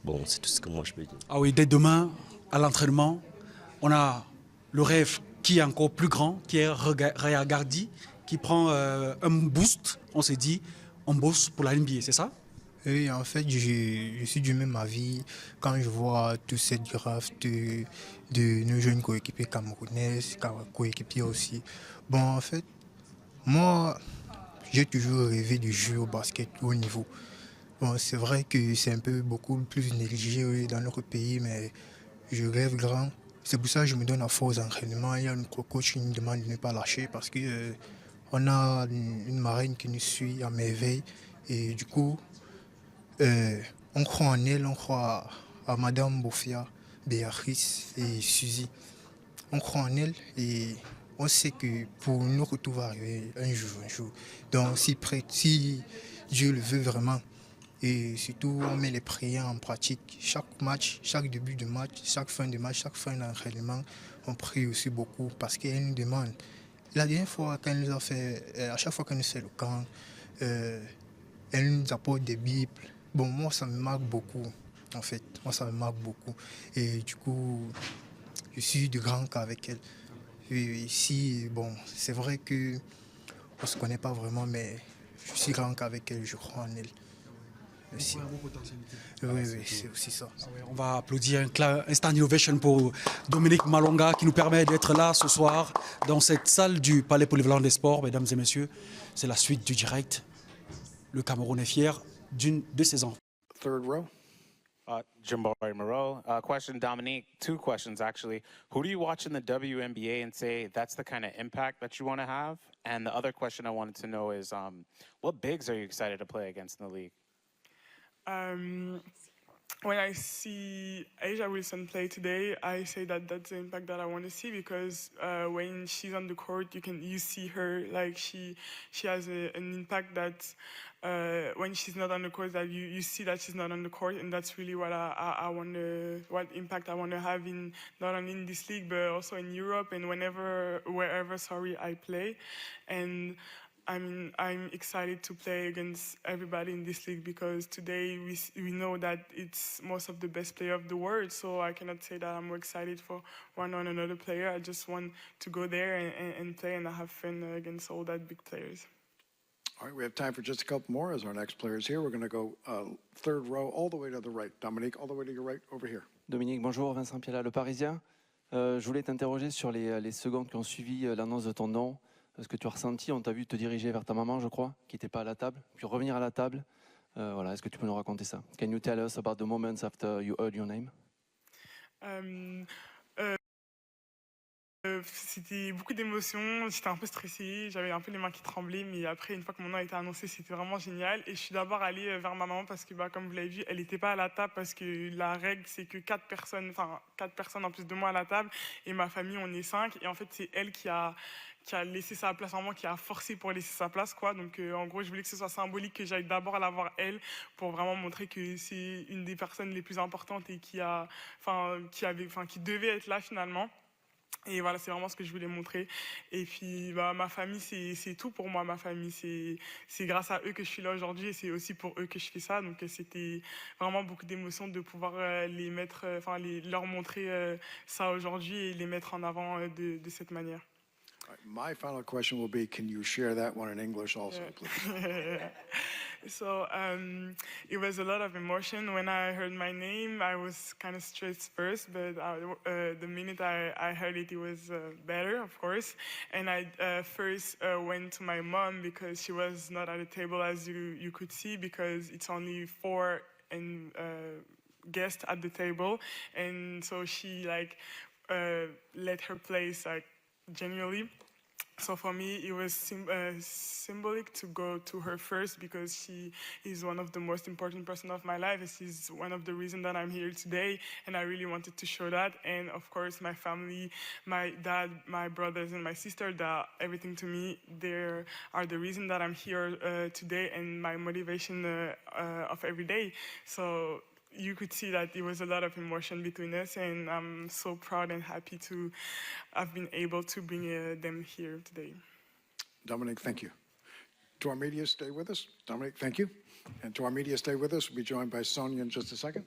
Bon, c'est tout ce que moi je peux dire. Ah oui, dès demain, à l'entraînement, on a le rêve qui est encore plus grand, qui est Raya Gardi, qui prend un boost. On s'est dit, on bosse pour la NBA, c'est ça? Oui, en fait, je suis du même avis quand je vois toute cette draft de nos jeunes coéquipiers camerounaises, coéquipiers aussi. Bon, en fait, moi, j'ai toujours rêvé de jouer au basket au haut niveau. Bon, c'est vrai que c'est un peu beaucoup plus négligé dans notre pays, mais je rêve grand. C'est pour ça que je me donne à fond aux entraînements. Il y a notre coach qui nous demande de ne pas lâcher parce que on a une marraine qui nous suit à merveille. Et du coup, on croit en elle, on croit à Madame Bofia, Béatrice et Suzy. On croit en elle et on sait que pour nous, tout va arriver un jour. Donc si Dieu le veut vraiment, et surtout on met les prières en pratique. Chaque match, chaque début de match, chaque fin de match, chaque fin d'entraînement, on prie aussi beaucoup parce qu'elle nous demande. La dernière fois qu'elle nous a fait, à chaque fois qu'elle nous fait le camp, elle nous apporte des Bibles. Bon, moi ça me marque beaucoup, en fait. Moi ça me marque beaucoup. Et du coup, je suis de grand cas avec elle. Et ici, bon, c'est vrai qu'on ne se connaît pas vraiment, mais je suis grand cas avec elle, je crois en elle. Merci. Oui, c'est aussi ça. On va applaudir un stand ovation pour Dominique Malonga qui nous permet d'être là ce soir dans cette salle du Palais Polyvalent des Sports. Mesdames et messieurs, c'est la suite du direct. Le Cameroun est fier d'une de ses enfants. Third row. Jambari Moreau. Question, Dominique. Two questions, actually. Who do you watch in the WNBA and say that's the kind of impact that you want to have? And the other question I wanted to know is, what bigs are you excited to play against in the league? When I see Asia Wilson play today, I say that that's the impact that I want to see because when she's on the court, you see her like she has an impact that when she's not on the court, that you see that she's not on the court, and that's really what I want to, what impact I want to have in not only in this league but also in Europe and wherever I play. And I mean, I'm excited to play against everybody in this league because today we know that it's most of the best player of the world. So I cannot say that I'm more excited for one or another player. I just want to go there and play and have fun against all that big players. All right, we have time for just a couple more as our next players here. We're going to go third row all the way to the right. Dominique, all the way to your right over here. Dominique, bonjour, Vincent Piala, Le Parisien. Je voulais t'interroger sur les secondes qui ont suivi l'annonce de ton nom. Ce que tu as ressenti, on t'a vu te diriger vers ta maman, je crois, qui n'était pas à la table, puis revenir à la table. Voilà, est-ce que tu peux nous raconter ça? Can you tell us about the moments after you heard your name? C'était beaucoup d'émotions, j'étais un peu stressée, j'avais un peu les mains qui tremblaient, mais après, une fois que mon nom a été annoncé, c'était vraiment génial. Et je suis d'abord allée vers ma maman parce que, comme vous l'avez vu, elle n'était pas à la table parce que la règle, c'est que 4 personnes en plus de moi à la table, et ma famille, on est 5. Et en fait, c'est elle qui a laissé sa place, vraiment qui a forcé pour laisser sa place, quoi. Donc en gros, je voulais que ce soit symbolique, que j'aille d'abord la voir elle pour vraiment montrer que c'est une des personnes les plus importantes et qui devait être là finalement. Et voilà, c'est vraiment ce que je voulais montrer. Et puis ma famille, c'est tout pour moi. Ma famille, c'est grâce à eux que je suis là aujourd'hui et c'est aussi pour eux que je fais ça. Donc c'était vraiment beaucoup d'émotions de pouvoir leur montrer ça aujourd'hui et les mettre en avant de cette manière. My final question will be, can you share that one in English also, please? So it was a lot of emotion. When I heard my name, I was kind of stressed first, but the minute I heard it, it was better, of course. And I first went to my mom because she was not at the table, as you could see, because it's only 4 guests at the table. And so she let her place genuinely. So for me, it was symbolic to go to her first because she is one of the most important person of my life. She's one of the reasons that I'm here today, and I really wanted to show that. And of course, my family, my dad, my brothers, and my sister, that everything to me, they are the reason that I'm here today and my motivation of every day. So you could see that there was a lot of emotion between us, and I'm so proud and happy to have been able to bring them here today. Dominique, thank you. To our media, stay with us. Dominique, thank you. And to our media, stay with us. We'll be joined by Sonia in just a second.